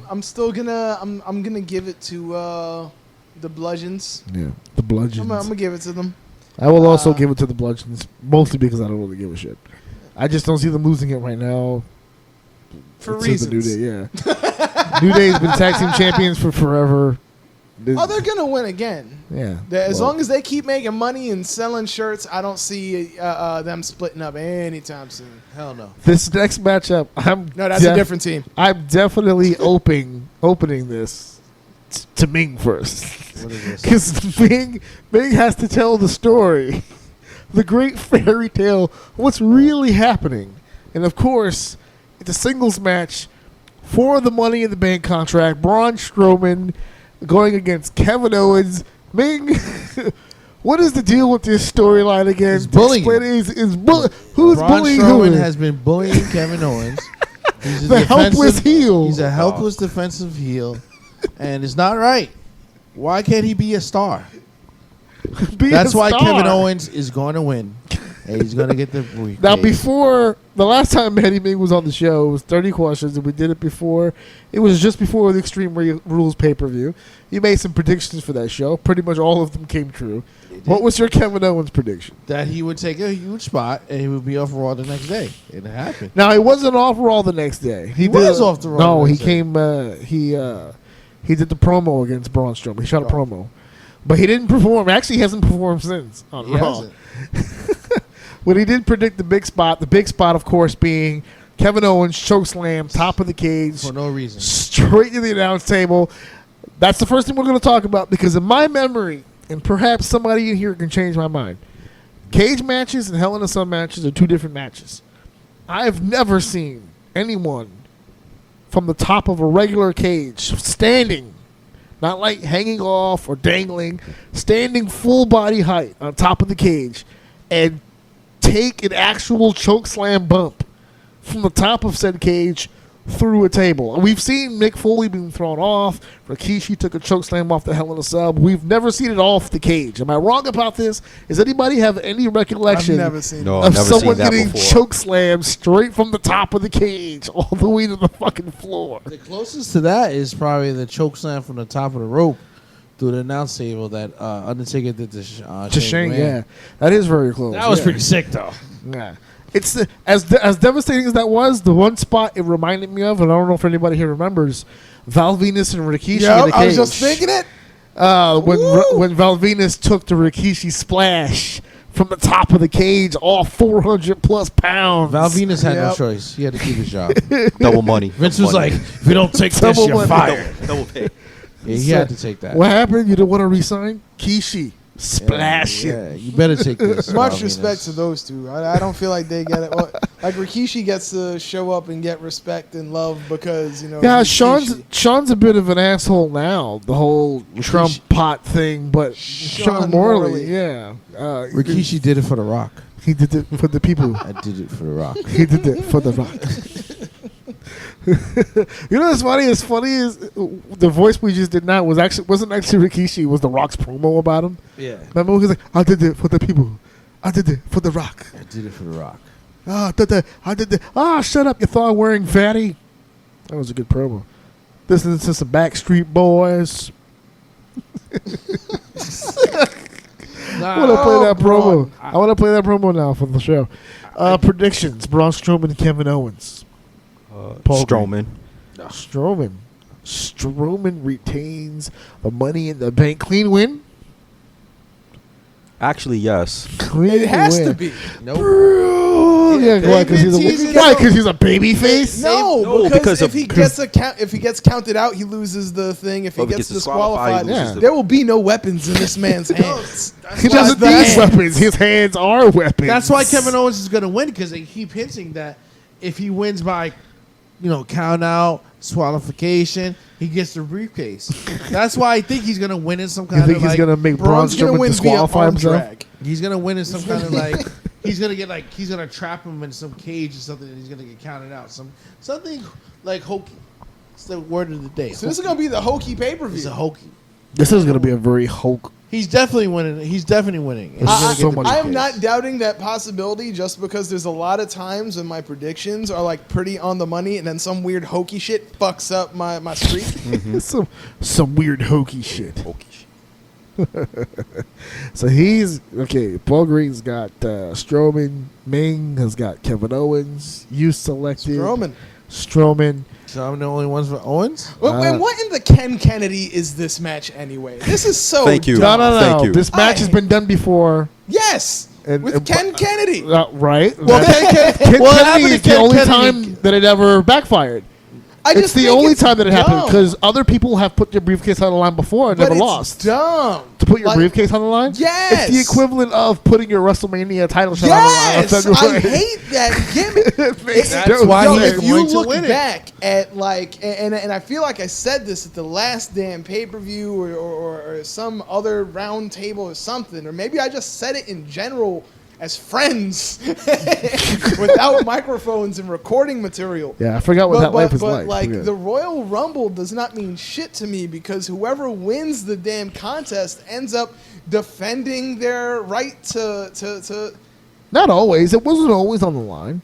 I'm still gonna I'm gonna give it to the Bludgeons. Yeah, the Bludgeons. I'm gonna give it to them. I will also give it to the Bludgeons, mostly because I don't really give a shit. I just don't see them losing it right now. For reasons. The New Day, yeah. New Day's been tag team champions for forever. They're gonna win again. Yeah. As long as they keep making money and selling shirts, I don't see them splitting up anytime soon. Hell no. This next matchup, that's a different team. I'm definitely opening this to Ming first. What is this? Because Ming has to tell the story, the great fairy tale, what's really happening, and of course, it's a singles match for the Money in the Bank contract. Braun Strowman going against Kevin Owens. Ming, what is the deal with this storyline again? He's bullying. Who's Braun bullying Strowman who? has been bullying Kevin Owens. He's the helpless heel. He's a helpless defensive heel, and it's not right. Why can't he be a star? That's why Kevin Owens is going to win. And he's going to get the briefcase. Now, before the last time Matty Ming was on the show, it was 30 questions, and we did it before. It was just before the Extreme Rules pay-per-view. You made some predictions for that show. Pretty much all of them came true. What was your Kevin Owens prediction? That he would take a huge spot, and he would be off Raw the next day. It happened. Now, he wasn't off Raw the next day. He was off the Raw. No, he came. He did the promo against Braun Strowman. He shot a promo, but he didn't perform. Actually, he hasn't performed since on Raw. When he did predict the big spot, of course, being Kevin Owens chokeslam, top of the cage. For no reason. Straight to the announce table. That's the first thing we're going to talk about because in my memory, and perhaps somebody in here can change my mind, cage matches and Hell in a Cell matches are two different matches. I've never seen anyone from the top of a regular cage standing, not like hanging off or dangling, standing full body height on top of the cage and take an actual choke slam bump from the top of said cage through a table. We've seen Mick Foley being thrown off. Rikishi took a choke slam off the Hell in a Cell. We've never seen it off the cage. Am I wrong about this? Does anybody have any recollection of someone getting choke slammed straight from the top of the cage all the way to the fucking floor? The closest to that is probably the choke slam from the top of the rope through the announce table that Undertaker did to Shane. Yeah, that is very close. That was pretty sick, though. Yeah. It's as devastating as that was. The one spot it reminded me of, and I don't know if anybody here remembers, Val Venus and Rikishi in the cage. I was just thinking it. When Val Venus took the Rikishi splash from the top of the cage, all 400 plus pounds. Val Venus had no choice. He had to keep his job. Double money. Vince was like, if you don't take this, you're fired. Double pay. Yeah, he had to take that. What happened? You didn't want to resign? Kishi. Splash Yeah, you better take this. Much respect to those two. I don't feel like they get it. Well, like Rikishi gets to show up and get respect and love because Yeah, Sean's a bit of an asshole now. The whole Trump pot thing, but Sean Morley, yeah. Rikishi did it for The Rock. He did it for the people. I did it for The Rock. He did it for the Rock. You know what's funny? As funny as the voice we just did now wasn't actually Rikishi. It was The Rock's promo about him. Yeah. Remember he was like, "I did it for the people. I did it for The Rock. I did it for The Rock." I did it. Shut up, you thought wearing fatty. That was a good promo. This is just some Backstreet Boys. I want to play that promo. I want to play that promo now for the show. Predictions: Braun Strowman and Kevin Owens. Strowman. Strowman retains the Money in the Bank. Clean win? Actually, yes. Clean it has win. to be. Nope. Yeah, why? Because he's a baby face? No, because if he gets counted out, he loses the thing. If he gets disqualified, there will be no weapons in this man's hands. He doesn't need weapons. His hands are weapons. That's why Kevin Owens is going to win, because they keep hinting that if he wins by, count out, disqualification, he gets the briefcase. That's why I think he's going to win in some kind of You think he's going to make Braun Strowman disqualify himself? He's going to win in some kind of he's going to trap him in some cage or something, and he's going to get counted out. Something like hokey. It's the word of the day. So this is going to be the hokey pay-per-view. It's a hokey. This is going to be a very Hulk. He's definitely winning. He's definitely winning. I am not doubting that possibility, just because there's a lot of times when my predictions are like pretty on the money, and then some weird hokey shit fucks up my streak. Mm-hmm. some weird hokey shit. So he's okay. Polgreen's got Strowman. Ming has got Kevin Owens. You selected Strowman. So I'm the only ones for Owens? And what in the Ken Kennedy is this match anyway? This is so Thank you. dumb. No. Thank you. This match has been done before. Yes. With Ken Kennedy. Right. Well, Ken Kennedy is the only time that it ever backfired. It's the only time that it happened, because other people have put their briefcase on the line before and never lost. Dumb. To put your briefcase on the line? Yes. It's the equivalent of putting your WrestleMania title shot on the line. Yes. I hate that gimmick. That's why he's if you going to look win back at and I feel like I said this at the last damn pay-per-view or some other round table or something, or maybe I just said it in general as friends without microphones and recording material. Yeah, I forgot what that life is like. But like the Royal Rumble does not mean shit to me, because whoever wins the damn contest ends up defending their right to Not always. It wasn't always on the line.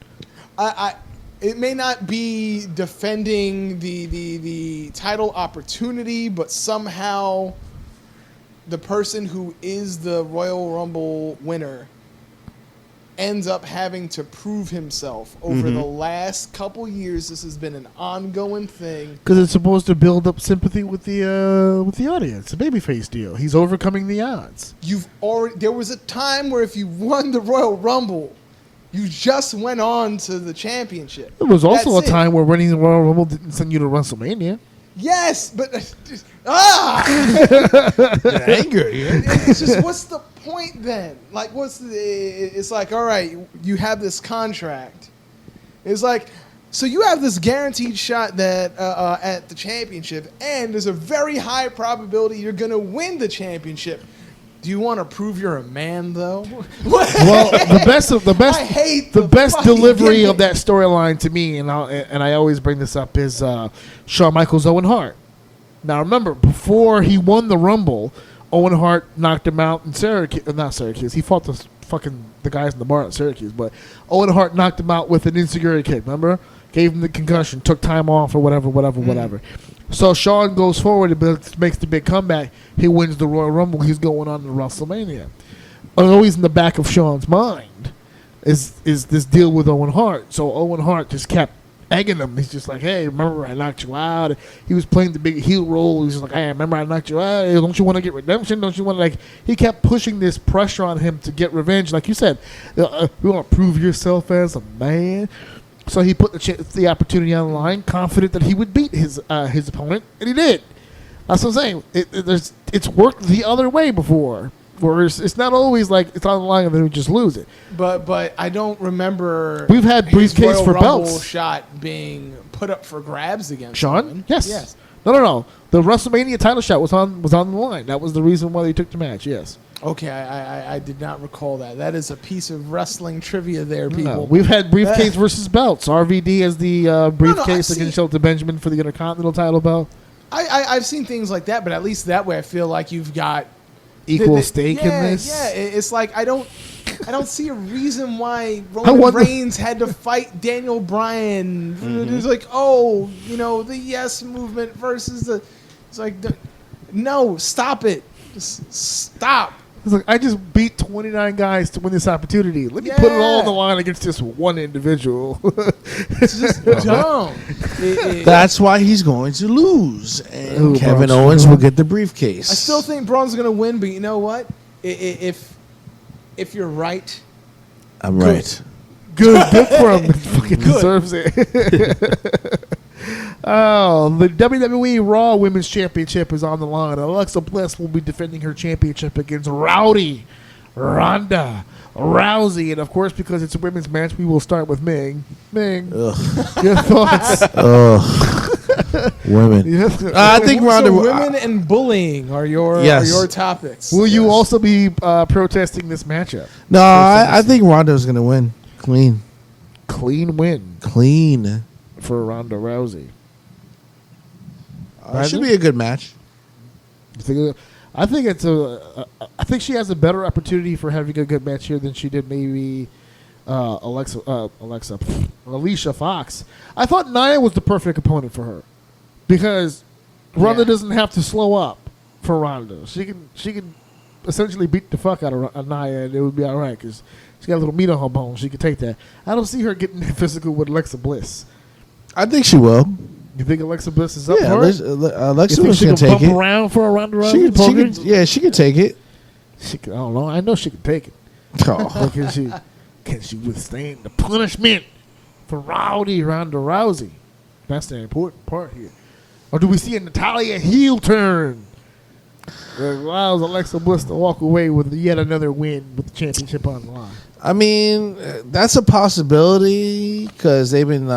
It may not be defending the title opportunity, but somehow the person who is the Royal Rumble winner ends up having to prove himself over the last couple years. This has been an ongoing thing, because it's supposed to build up sympathy with the audience. A babyface deal. He's overcoming the odds. There was a time where if you won the Royal Rumble, you just went on to the championship. There was also a time where winning the Royal Rumble didn't send you to WrestleMania. Yes, but anger. It's just, what's the point then? Like, it's like, all right, you have this contract. It's like, so you have this guaranteed shot that at the championship, and there's a very high probability you're gonna win the championship. Do you want to prove you're a man, though? Well, the best delivery of that storyline to me, and I always bring this up, is Shawn Michaels, Owen Hart. Now remember, before he won the Rumble, Owen Hart knocked him out in Syracuse. Not Syracuse. He fought the guys in the bar at Syracuse, but Owen Hart knocked him out with an insecurity kick. Remember? Gave him the concussion, took time off, or whatever. So Shawn goes forward and makes the big comeback. He wins the Royal Rumble. He's going on to WrestleMania. Always in the back of Shawn's mind is this deal with Owen Hart. So Owen Hart just kept egging him. He's just like, hey, remember I knocked you out? He was playing the big heel role. He's just like, hey, remember I knocked you out? Hey, don't you want to get redemption? Don't you want to, like, he kept pushing this pressure on him to get revenge. Like you said, you want to prove yourself as a man. So he put the opportunity on the line, confident that he would beat his opponent, and he did. That's what I'm saying. It's worked the other way before. Whereas it's not always like it's on the line and then we just lose it. But I don't remember. We've had briefcase Royal for Rumble belts. Shot being put up for grabs against Sean? women. Yes. No. The WrestleMania title shot was on the line. That was the reason why they took the match. Yes. Okay, I did not recall that. That is a piece of wrestling trivia there, people. No, we've had briefcase versus belts. RVD as the briefcase against Shelton Benjamin for the Intercontinental title belt. I've seen things like that, but at least that way I feel like you've got equal stake in this. Yeah, it's like I don't see a reason why Roman Reigns had to fight Daniel Bryan. It's like, the yes movement versus the. It's like, no, stop it, just stop. It's like, I just beat 29 guys to win this opportunity. Let me put it all on the line against just one individual. It's just dumb. That's why he's going to lose. And Kevin Owens will get the briefcase. I still think Braun's going to win, but you know what? If you're right. I'm right. Good for him. He fucking deserves it. Oh, the WWE Raw Women's Championship is on the line. Alexa Bliss will be defending her championship against Rowdy Ronda Rousey. And, of course, because it's a women's match, we will start with Ming. Ming, your thoughts? Women. I think Ronda... women and bullying are your topics. Will you also be protesting this matchup? No, I think Ronda's going to win. Clean. Clean win. Clean. For Ronda Rousey. It should be a good match. I think she has a better opportunity for having a good match here than she did maybe Alicia Fox. I thought Nia was the perfect opponent for her because Ronda doesn't have to slow up for Ronda. She can essentially beat the fuck out of Nia and it would be all right because she's got a little meat on her bones. She could take that. I don't see her getting physical with Alexa Bliss. I think she will. You think Alexa Bliss is up for it? Alexa Bliss can take it. Bump around for a Ronda Rousey? She can take it. I don't know. I know she can take it. Oh. Can she withstand the punishment for Ronda Rousey? That's the important part here. Or do we see a Natalya heel turn that allows Alexa Bliss to walk away with yet another win with the championship on the line? I mean, that's a possibility because they've been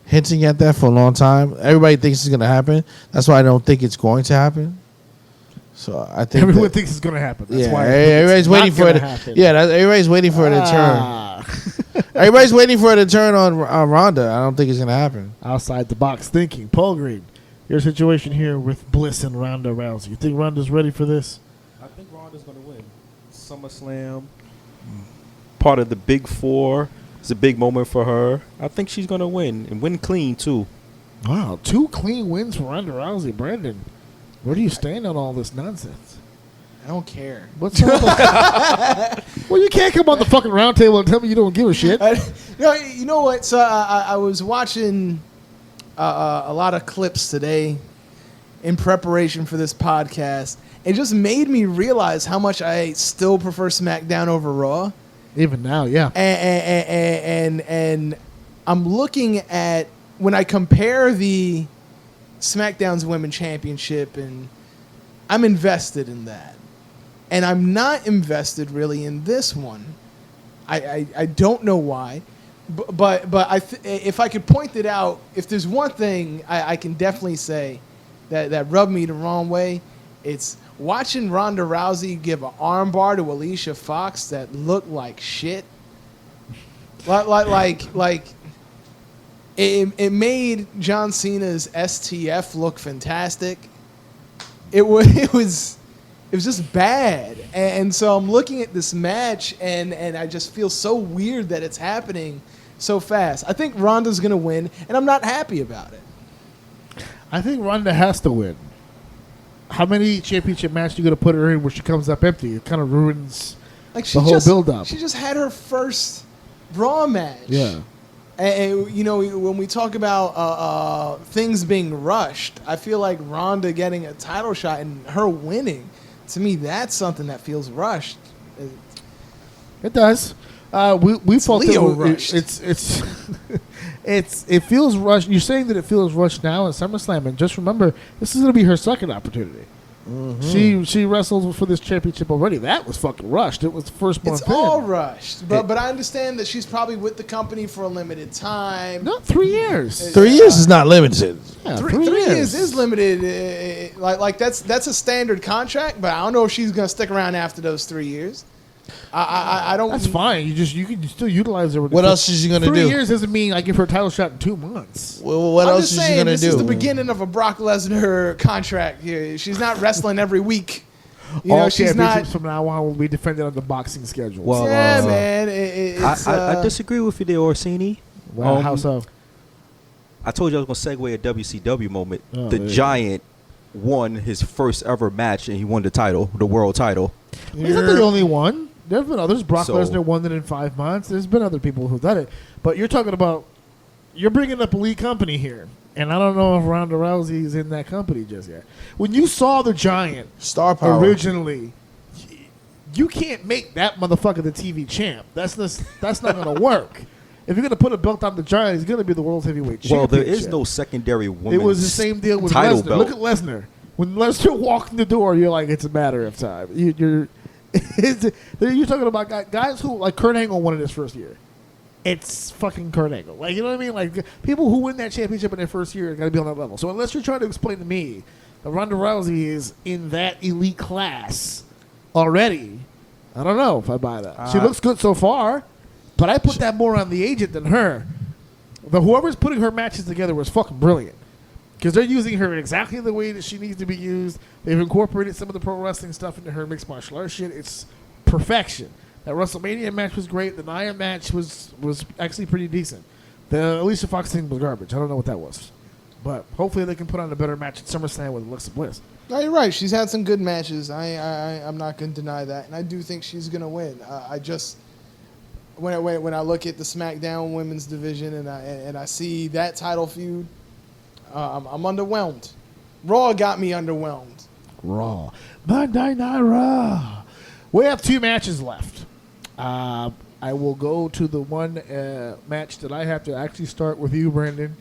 hinting at that for a long time. Everybody thinks it's going to happen. That's why I don't think it's going to happen. So I think everyone thinks it's going to happen. That's why everybody's waiting for it. Everybody's waiting for it to turn. Everybody's waiting for it to turn on Ronda. I don't think it's going to happen. Outside the box thinking. Polgreen, your situation here with Bliss and Ronda Rousey. You think Ronda's ready for this? I think Ronda's going to win. SummerSlam, part of the Big Four. It's a big moment for her. I think she's going to win and win clean, too. Wow, 2 clean wins for Ronda Rousey. Brandon, where do you stand on all this nonsense? I don't care. What's up? Well, you can't come on the fucking round table and tell me you don't give a shit. You know what? So I was watching a lot of clips today in preparation for this podcast. It just made me realize how much I still prefer SmackDown over Raw. Even now, yeah. And I'm looking at when I compare the SmackDown's Women's Championship, and I'm invested in that. And I'm not invested really in this one. I don't know why, but if I could point it out, if there's one thing I can definitely say that rubbed me the wrong way, it's watching Ronda Rousey give an armbar to Alicia Fox that looked like shit. Like it made John Cena's STF look fantastic. It was just bad. And so I'm looking at this match and I just feel so weird that it's happening so fast. I think Ronda's going to win, and I'm not happy about it. I think Ronda has to win. How many championship matches are you going to put her in where she comes up empty? It kind of ruins the whole build-up. She just had her first Raw match. Yeah. And, when we talk about things being rushed, I feel like Ronda getting a title shot and her winning, to me, that's something that feels rushed. It does. We felt Leo rushed. It feels rushed. You're saying that it feels rushed now in SummerSlam, and just remember, this is going to be her second opportunity. Mm-hmm. She wrestled for this championship already. That was fucking rushed. It was the first month. It's all rushed, but I understand that she's probably with the company for a limited time. No, 3 years. 3 years is not limited. Yeah, three years is limited. Like that's a standard contract, but I don't know if she's gonna stick around after those 3 years. I don't. That's fine. You can still utilize her. What else is she gonna do? 3 years doesn't mean I give her a title shot in 2 months. Well, what else is she gonna do? This is the beginning of a Brock Lesnar contract here. She's not wrestling every week. All she's not. From now on will be defended on the boxing schedule. Well, yeah, man. I disagree with you there, Orsini. Wow, how so? I told you I was going to segue a WCW moment. Oh, the Giant won his first ever match, and he won the title, the world title. He's not the only one. There have been others. Brock Lesnar won it in 5 months. There's been other people who've done it. But you're talking about, you're bringing up elite company here. And I don't know if Ronda Rousey is in that company just yet. When you saw the Giant Star Power originally, you can't make that motherfucker the TV champ. That's not going to work. If you're going to put a belt on the Giant, he's going to be the world's heavyweight champion. Well, there is no secondary women's It was the same deal with title Lesnar. belt. Look at Lesnar. When Lesnar walked in the door, you're like, it's a matter of time. You're talking about guys who, like Kurt Angle won in his first year. It's fucking Kurt Angle. Like, you know what I mean? Like, people who win that championship in their first year got to be on that level. So unless you're trying to explain to me that Ronda Rousey is in that elite class already, I don't know if I buy that. She looks good so far, but I put that more on the agent than her. Whoever's putting her matches together was fucking brilliant. Because they're using her in exactly the way that she needs to be used. They've incorporated some of the pro wrestling stuff into her mixed martial arts shit. It's perfection. That WrestleMania match was great. The Nia match was actually pretty decent. The Alicia Fox thing was garbage. I don't know what that was. But hopefully they can put on a better match at SummerSlam with Alexa Bliss. No, you're right. She's had some good matches. I'm not going to deny that. And I do think she's going to win. I just... When I look at the SmackDown women's division and I see that title feud, I'm underwhelmed. Raw got me underwhelmed. Raw. Monday Night Raw. We have 2 matches left. I will go to the one match that I have to actually start with you, Brandon,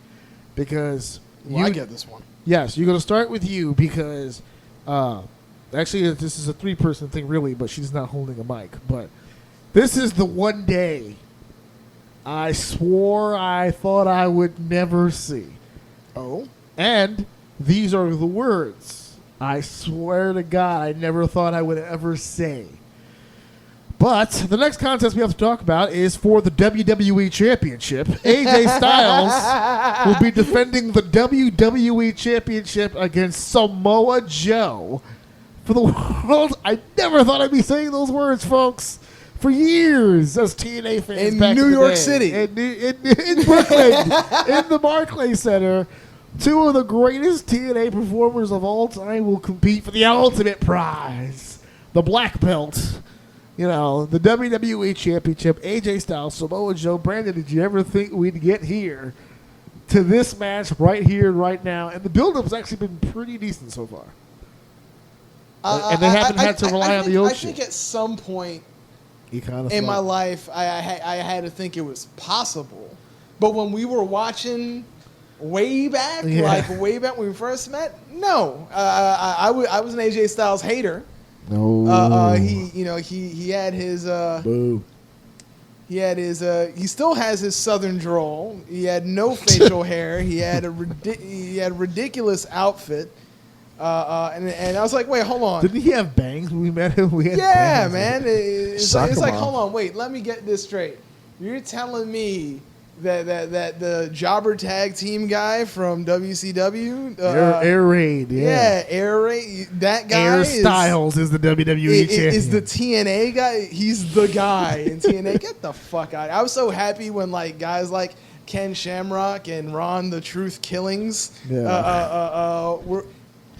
because I get this one. Yes, you're going to start with you because actually this is a 3-person thing really, but she's not holding a mic. But this is the one day I swore I thought I would never see. Oh? And these are the words I swear to God I never thought I would ever say. But the next contest we have to talk about is for the WWE Championship. AJ Styles will be defending the WWE Championship against Samoa Joe for the world. I never thought I'd be saying those words, folks, for years as TNA fans in back New in the York day. City. In Brooklyn, in the Barclay Center. 2 of the greatest TNA performers of all time will compete for the ultimate prize, the black belt. You know, the WWE Championship, AJ Styles, Samoa Joe. Brandon, did you ever think we'd get here to this match right here, right now? And the build-up's actually been pretty decent so far. And they haven't had to rely on the old shit. I think at some point in my life, I had to think it was possible. But when we were watching way back, way back when we first met, no. I was an AJ Styles hater. No. He had his Boo. He still has his southern drawl. He had no facial hair. He had a ridiculous outfit. And I was like, wait, hold on. Didn't he have bangs when we met him? Yeah, man. It's like, mom. hold on, wait, let me get this straight. You're telling me that the jobber tag team guy from WCW, Air Raid, Air Raid, that guy Air Styles is the WWE champion. Is the TNA guy? He's the guy in TNA. Get the fuck out! I was so happy when like guys like Ken Shamrock and Ron the Truth Killings, were.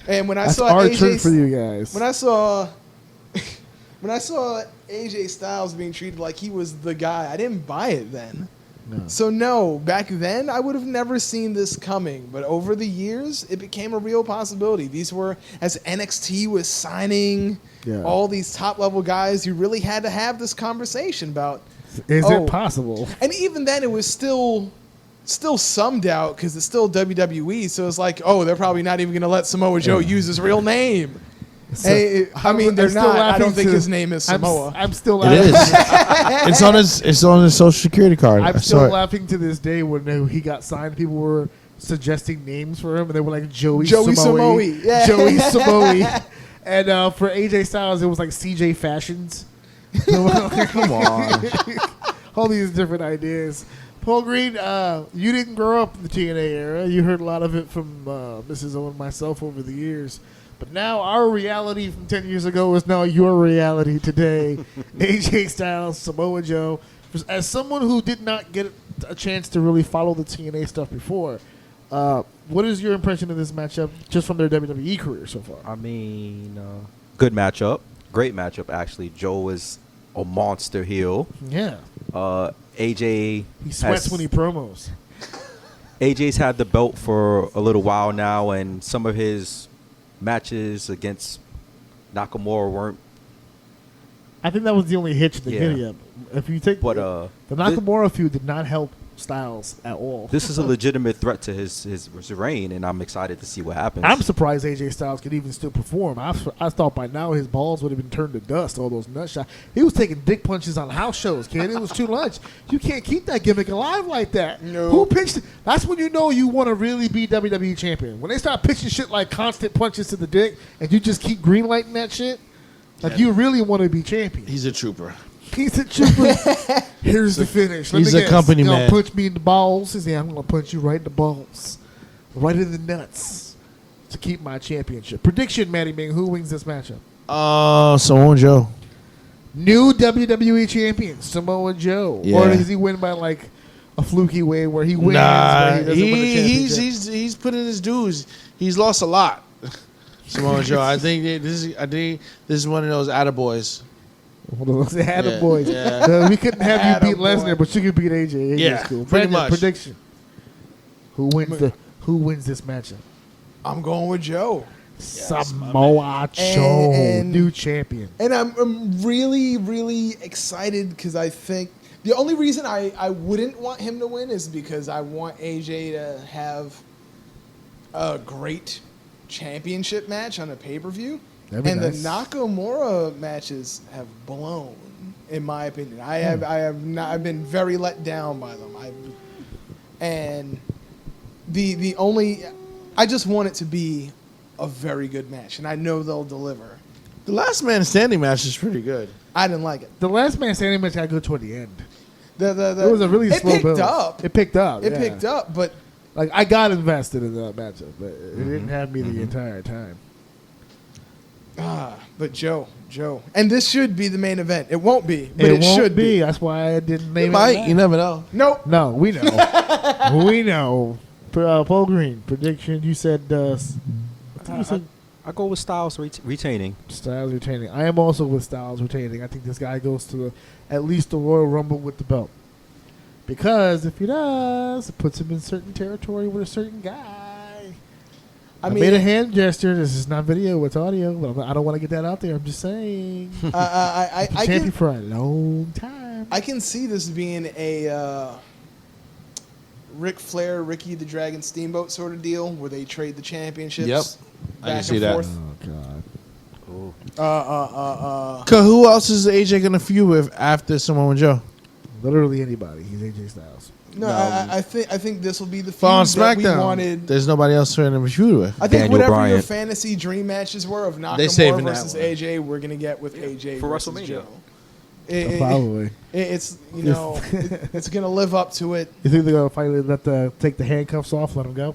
And when I saw AJ for you guys, when I saw AJ Styles being treated like he was the guy, I didn't buy it then. No. So no, back then I would have never seen this coming. But over the years, it became a real possibility. These were, as NXT was signing all these top level guys, you really had to have this conversation about, is it possible? And even then, it was still some doubt because it's still WWE. So it's like, oh, they're probably not even going to let Samoa Joe use his real name. Hey, I mean, they're not. I don't think his name is Samoa. I'm still It laughing. is. It's on his social security card. I'm still laughing to this day when he got signed. People were suggesting names for him, and they were like Joey Samoa. Yeah. Joey Samoa. And for AJ Styles, it was like CJ Fashions. Come on. All these different ideas. Polgreen, you didn't grow up in the TNA era. You heard a lot of it from Mrs. O and myself over the years. But now our reality from 10 years ago is now your reality today. AJ Styles, Samoa Joe. As someone who did not get a chance to really follow the TNA stuff before, what is your impression of this matchup just from their WWE career so far? I mean, good matchup. Great matchup, actually. Joe is a monster heel. Yeah. AJ... He sweats when he promos. AJ's had the belt for a little while now, and some of his matches against Nakamura weren't... I think that was the only hitch in the giddy up. If you take the Nakamura feud did not help Styles at all. This is a legitimate threat to his reign, and I'm excited to see what happens. I'm surprised AJ Styles could even still perform. I thought by now his balls would have been turned to dust, all those nut shots. He was taking dick punches on house shows, kid. It was too much. You can't keep that gimmick alive like that. No. Who pitched it? That's when you know you want to really be WWE champion. When they start pitching shit like constant punches to the dick, and you just keep greenlighting that shit, like you really want to be champion. He's a trooper. He's a trooper. Here's the finish. He's a company man. You're going to punch me in the balls. He said, I'm going to punch you right in the balls. Right in the nuts. To keep my championship. Prediction, Matty Ming. Who wins this matchup? Samoa Joe. New WWE champion, Samoa Joe. Yeah. Or does he win by like a fluky way where he wins Nah, but he doesn't win a championship? he's put in his dues. He's lost a lot. Samoa Joe. I think this is one of those attaboys. Hold on, say attaboys. Yeah. We couldn't have you beat Attaboy. Lesnar, but you could beat AJ. AJ's Yeah, cool. pretty Brandon, much. Prediction. Who wins this matchup? I'm going with Joe. Samoa Joe, And- new champion. And I'm really, really excited because I think the only reason I wouldn't want him to win is because I want AJ to have a great championship match on a pay-per-view. That'd be And nice. the Nakamura matches have blown, in my opinion. I've been very let down by them. I just want it to be a very good match, and I know they'll deliver. The last man standing match is pretty good. I didn't like it. The last man standing match got good toward the end. It It was a really slow build. It picked up, It picked up, but Like I got invested in that matchup, but it didn't have me the entire time. but Joe, and this should be the main event. It won't be, but it won't should be. That's why I didn't name It it. might. that. You never know. Nope. No, we know. We know. Polgreen prediction. You said. I think you said I go with Styles retaining. Styles retaining. I am also with Styles retaining. I think this guy goes to at least the Royal Rumble with the belt. Because if he does, it puts him in certain territory with a certain guy. I made a hand gesture. This is not video; it's audio. But I don't want to get that out there. I'm just saying. I champion can, for a long time. I can see this being a Ric Flair, Ricky the Dragon Steamboat sort of deal where they trade the championships. Yep. I can see that. forth. Oh God! Cause who else is AJ gonna feud with after Samoa Joe? Literally anybody. He's AJ Styles. No, I think this will be the feud On that we SmackDown, wanted. there's nobody else for him to feud with. I think Daniel whatever your Bryan. fantasy dream matches were of They saving Nakamura that versus one. AJ, we're gonna get with AJ For versus WrestleMania. Joe. Probably. It's it's gonna live up to it. You think they're gonna finally take the handcuffs off, let him go?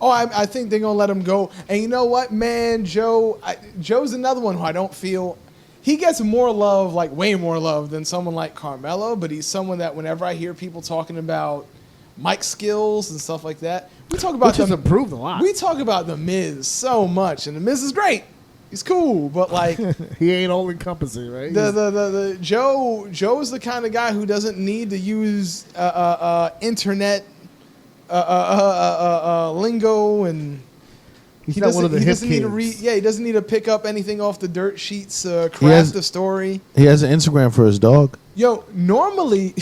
Oh, I think they're gonna let him go. And you know what, man, Joe's another one who I don't feel he gets more love, like way more love than someone like Carmelo. But he's someone that whenever I hear people talking about mic skills and stuff like that, we talk about Which has improved a lot. We talk about the Miz so much, and the Miz is great. He's cool, but like he ain't all encompassing, right? the Joe is the kind of guy who doesn't need to use internet lingo, and He's not one of the hip doesn't need to kids. he doesn't need to pick up anything off the dirt sheets, craft has- a story. He has an Instagram for his dog. Yo, normally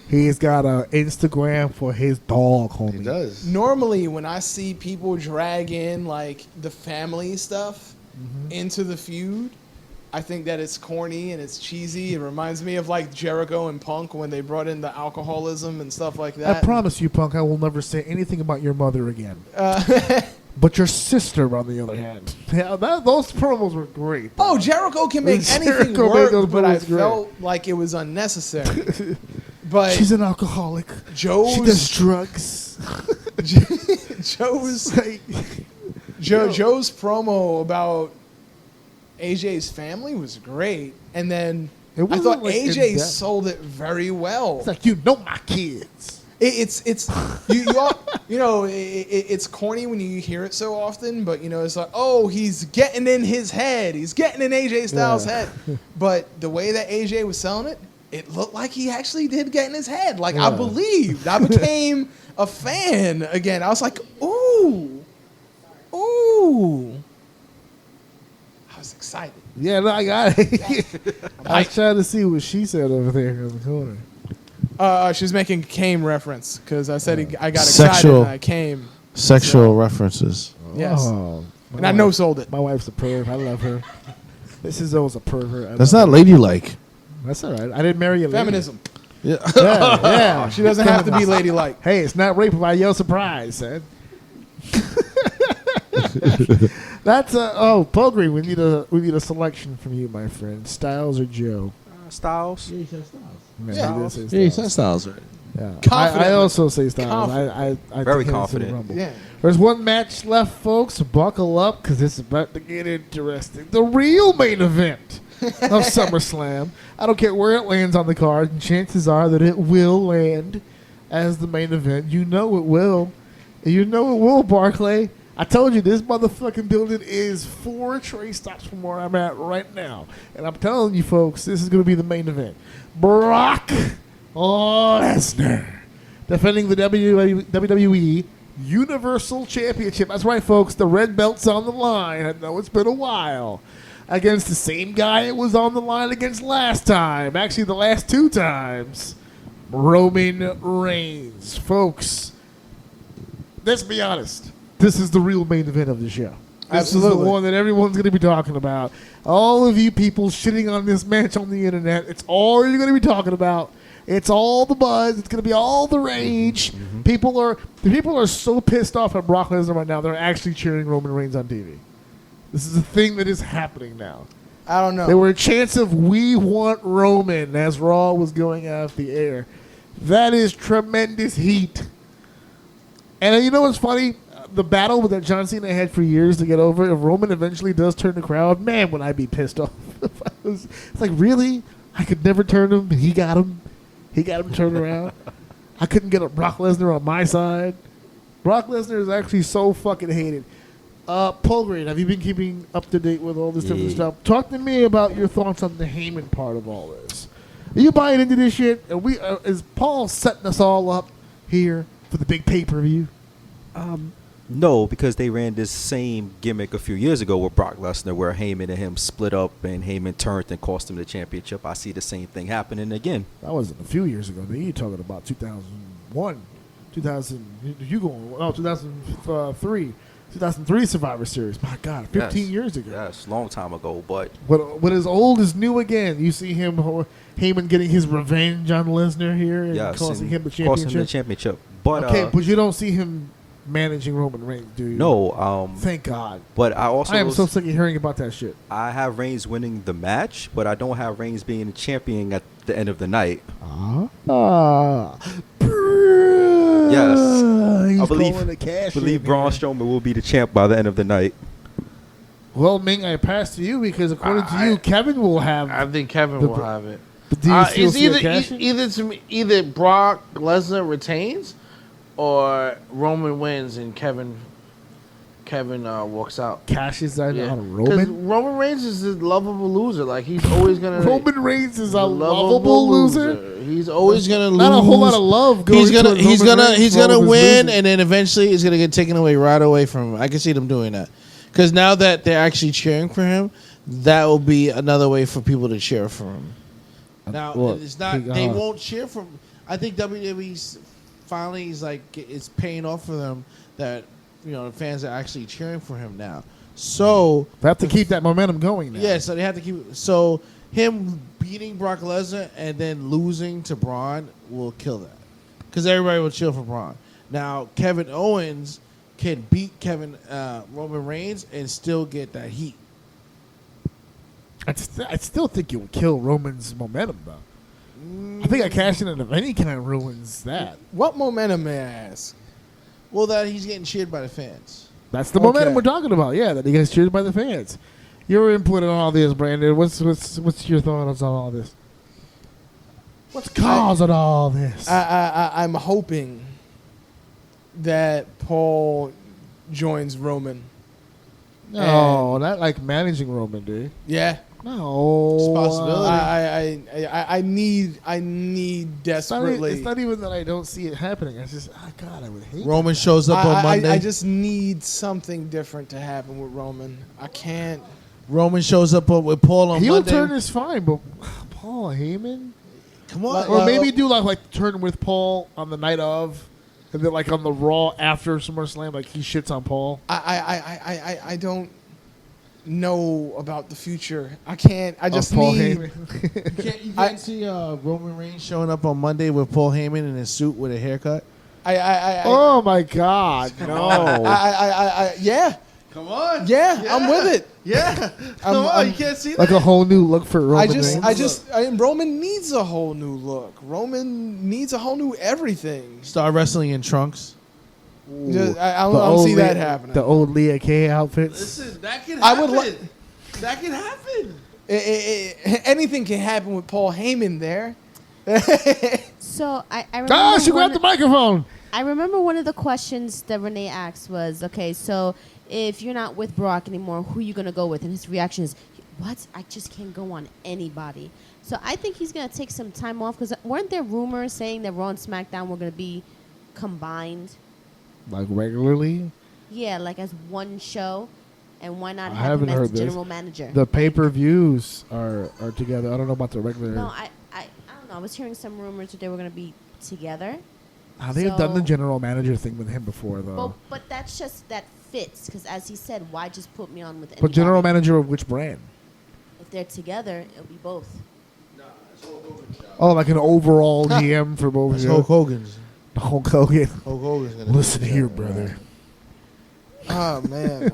He's got an Instagram for his dog, homie. does. normally when I see people drag in like the family stuff, into the feud. I think that it's corny and it's cheesy. It reminds me of like Jericho and Punk when they brought in the alcoholism and stuff like that. I promise you, Punk, I will never say anything about your mother again. But your sister, on the other hand, those promos were great. Oh, Jericho can make anything work, but I felt like it was unnecessary. But she's an alcoholic. She does drugs. Joe's promo about AJ's family was great, and then I thought like AJ sold it very well. It's like, you know my kids. It's corny when you hear it so often, but it's like, oh, he's getting in his head, he's getting in AJ Styles' head. But the way that AJ was selling it, it looked like he actually did get in his head. Like I believed, I became a fan again. I was like, ooh. I was excited. Yeah, no, I got it. I was trying to see what she said over there in the corner. She's making Kame reference because I said I got excited and I came. Sexual references. Yes. And I know sold it. My wife's a perv. I love her. This is always a pervert. That's not ladylike. That's all right. I didn't marry a lady. Feminism. Yeah. She doesn't have to be ladylike. Hey, it's not rape by your surprise, son. That's Polgreen. We need a selection from you, my friend. Styles or Joe? Styles. Yeah, he said Styles. Yeah, he said Styles, right? Yeah. I also say Styles. I very confident. Yeah. There's one match left, folks. Buckle up, because it's about to get interesting. The real main event of SummerSlam. I don't care where it lands on the card, and chances are that it will land as the main event. You know it will. You know it will, Barclay. I told you, this motherfucking building is 4 tray stops from where I'm at right now. And I'm telling you, folks, this is going to be the main event. Brock Lesnar defending the WWE Universal Championship. That's right, folks. The red belt's on the line. I know it's been a while. Against the same guy it was on the line against last time. Actually, the last 2 times. Roman Reigns. Folks, let's be honest. This is the real main event of the show. Absolutely. This is the one that everyone's going to be talking about. All of you people shitting on this match on the internet, it's all you're going to be talking about. It's all the buzz. It's going to be all the rage. Mm-hmm. People are so pissed off at Brock Lesnar right now, they're actually cheering Roman Reigns on TV. This is a thing that is happening now. I don't know. There were a chance of we want Roman as Raw was going off the air. That is tremendous heat. And you know what's funny? The battle that John Cena had for years to get over, if Roman eventually does turn the crowd, man, would I be pissed off. It's like, really? I could never turn him, and he got him. He got him turned around. I couldn't get a Brock Lesnar on my side. Brock Lesnar is actually so fucking hated. Polgreen, have you been keeping up to date with all this different stuff? Talk to me about your thoughts on the Heyman part of all this. Are you buying into this shit? Is Paul setting us all up here for the big pay-per-view? No, because they ran this same gimmick a few years ago with Brock Lesnar, where Heyman and him split up and Heyman turned and cost him the championship. I see the same thing happening again. That wasn't a few years ago. You're talking about 2001, 2000. You going? Oh, 2003. 2003 Survivor Series. My God, 15 years ago. Yes, long time ago. But when as old as new again, you see him, Heyman getting his revenge on Lesnar here and costing him the championship. But okay, but you don't see him managing Roman Reigns, do you? No. Thank God. But I am so sick of hearing about that shit. I have Reigns winning the match, but I don't have Reigns being the champion at the end of the night. Yes. I believe Braun Strowman will be the champ by the end of the night. Well, Ming, I pass to you because according to you, Kevin will have. I think Kevin will have it. But do you still it's either Brock Lesnar retains or Roman wins and Kevin walks out. Cashes out on Because Roman? Roman Reigns is a lovable loser. Like, he's always going to... Roman Reigns is a lovable loser? He's always going to lose. Not a whole lot of love going He's gonna win, and then eventually it's going to get taken right away from him. I can see them doing that. Because now that they're actually cheering for him, that will be another way for people to cheer for him. Now, it's not... They won't cheer for him. I think WWE's finally is paying off for them that... the fans are actually cheering for him now. So they have to keep that momentum going now. Yeah, so they have to keep. So him beating Brock Lesnar and then losing to Braun will kill that, because everybody will cheer for Braun. Now Kevin Owens can beat Roman Reigns and still get that heat. I still think it would kill Roman's momentum, though. I think a cash in of any kind ruins that. What momentum, may I ask? Well, that he's getting cheered by the fans. That's the momentum we're talking about. Yeah, that he gets cheered by the fans. Your input on all this, Brandon. What's your thoughts on all this? What's causing all this? I'm hoping that Paul joins Roman. No, not like managing Roman, dude. Yeah. No. It's a possibility. I need desperately. It's not even that I don't see it happening. It's just, God, I would hate Roman shows up on Monday. I just need something different to happen with Roman. I can't. Roman shows up with Paul on Monday. Heel turn is fine, but Paul Heyman? Come on. Or maybe do like turn with Paul on the night of, and then like on the Raw after SummerSlam, like he shits on Paul. I don't know about the future. I can't. I just Paul need. Heyman. You can't see Roman Reigns showing up on Monday with Paul Heyman in his suit with a haircut. Oh my God, no! Yeah. Come on. Yeah, I'm with it. Yeah. Come on, you can't see that. Like a whole new look for Roman Reigns. Roman needs a whole new look. Roman needs a whole new everything. Start wrestling in trunks. I don't see that happening. The old Leah Kay outfits. Listen, that can happen. That can happen. Anything can happen with Paul Heyman there. So I remember. She grabbed the microphone. I remember one of the questions that Renee asked was, okay, so if you're not with Brock anymore, who are you going to go with? And his reaction is, what? I just can't go on anybody. So I think he's going to take some time off, because weren't there rumors saying that Raw and SmackDown were going to be combined? Like regularly? Yeah, like as one show. And why not I have haven't him as heard the this. general manager? The pay-per-views are together. I don't know about the regular. No, I don't know. I was hearing some rumors that they were going to be together. They've done the general manager thing with him before, though. But that's just, that fits, because as he said, why just put me on with anybody? But general manager of which brand? If they're together, it'll be both. Oh, like an overall GM for both. That's Hulk Hogan's. Hulk Hogan. Hulk Hogan's gonna Listen here, brother. Oh man,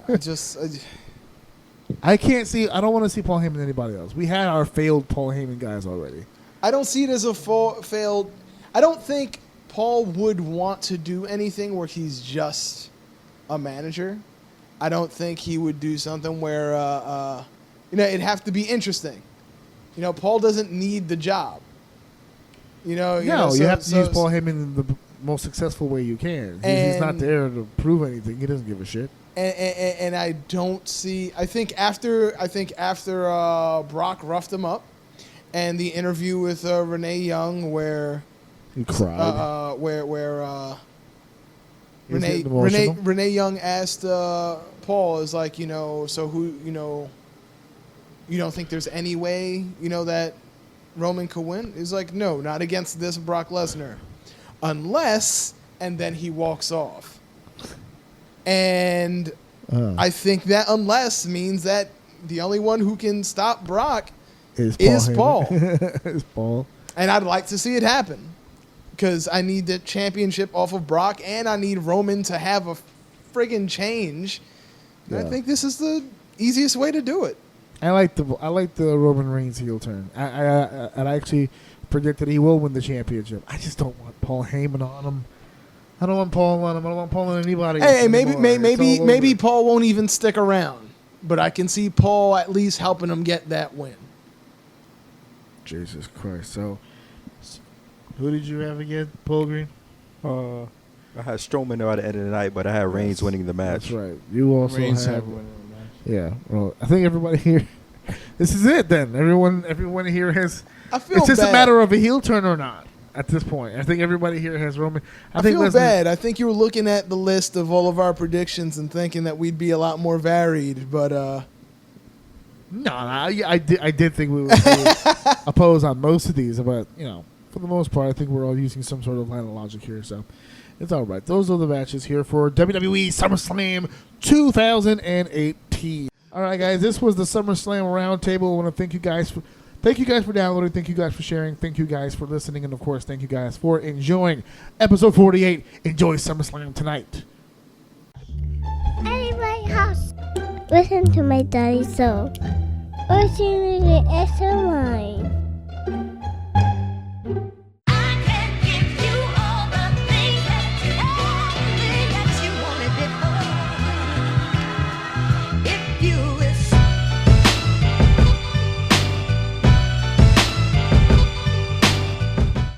I can't see. I don't want to see Paul Heyman anybody else. We had our failed Paul Heyman guys already. I don't see it as a failed. I don't think Paul would want to do anything where he's just a manager. I don't think he would do something where it'd have to be interesting. Paul doesn't need the job. You have to use Paul Heyman in the most successful way you can. He's not there to prove anything. He doesn't give a shit. And I don't see. I think after Brock roughed him up, and the interview with Renee Young where he cried. Renee Young asked Paul, is like, so who, you don't think there's any way, that Roman could win? He's like, no, not against this Brock Lesnar. Unless, and then he walks off. And I think that unless means that the only one who can stop Brock is Paul. Is Paul. And I'd like to see it happen, because I need the championship off of Brock, and I need Roman to have a friggin' change. And I think this is the easiest way to do it. I like the Roman Reigns heel turn. I actually predict that he will win the championship. I just don't want Paul Heyman on him. I don't want Paul on him. I don't want Paul on anybody. Hey, maybe Paul won't even stick around, but I can see Paul at least helping him get that win. Jesus Christ! So, who did you have again, Polgreen? I had Strowman by the end of the night, but I had Reigns winning the match. That's right. You also Reigns had winning the match. Yeah. Well, I think everybody here. This is it then. Everyone here has. I feel it's just bad. a matter of a heel turn or not at this point. I think everybody here has Roman. I feel bad. I think you were looking at the list of all of our predictions and thinking that we'd be a lot more varied, but no, I did think we would oppose on most of these, but for the most part, I think we're all using some sort of line of logic here, so it's all right. Those are the matches here for WWE SummerSlam 2018. tease. All right, guys, this was the SummerSlam Roundtable. I want to thank you guys for downloading. Thank you guys for sharing. Thank you guys for listening. And, of course, thank you guys for enjoying episode 48. Enjoy SummerSlam tonight. At my house. Listen to my daddy so. Or see the extra line.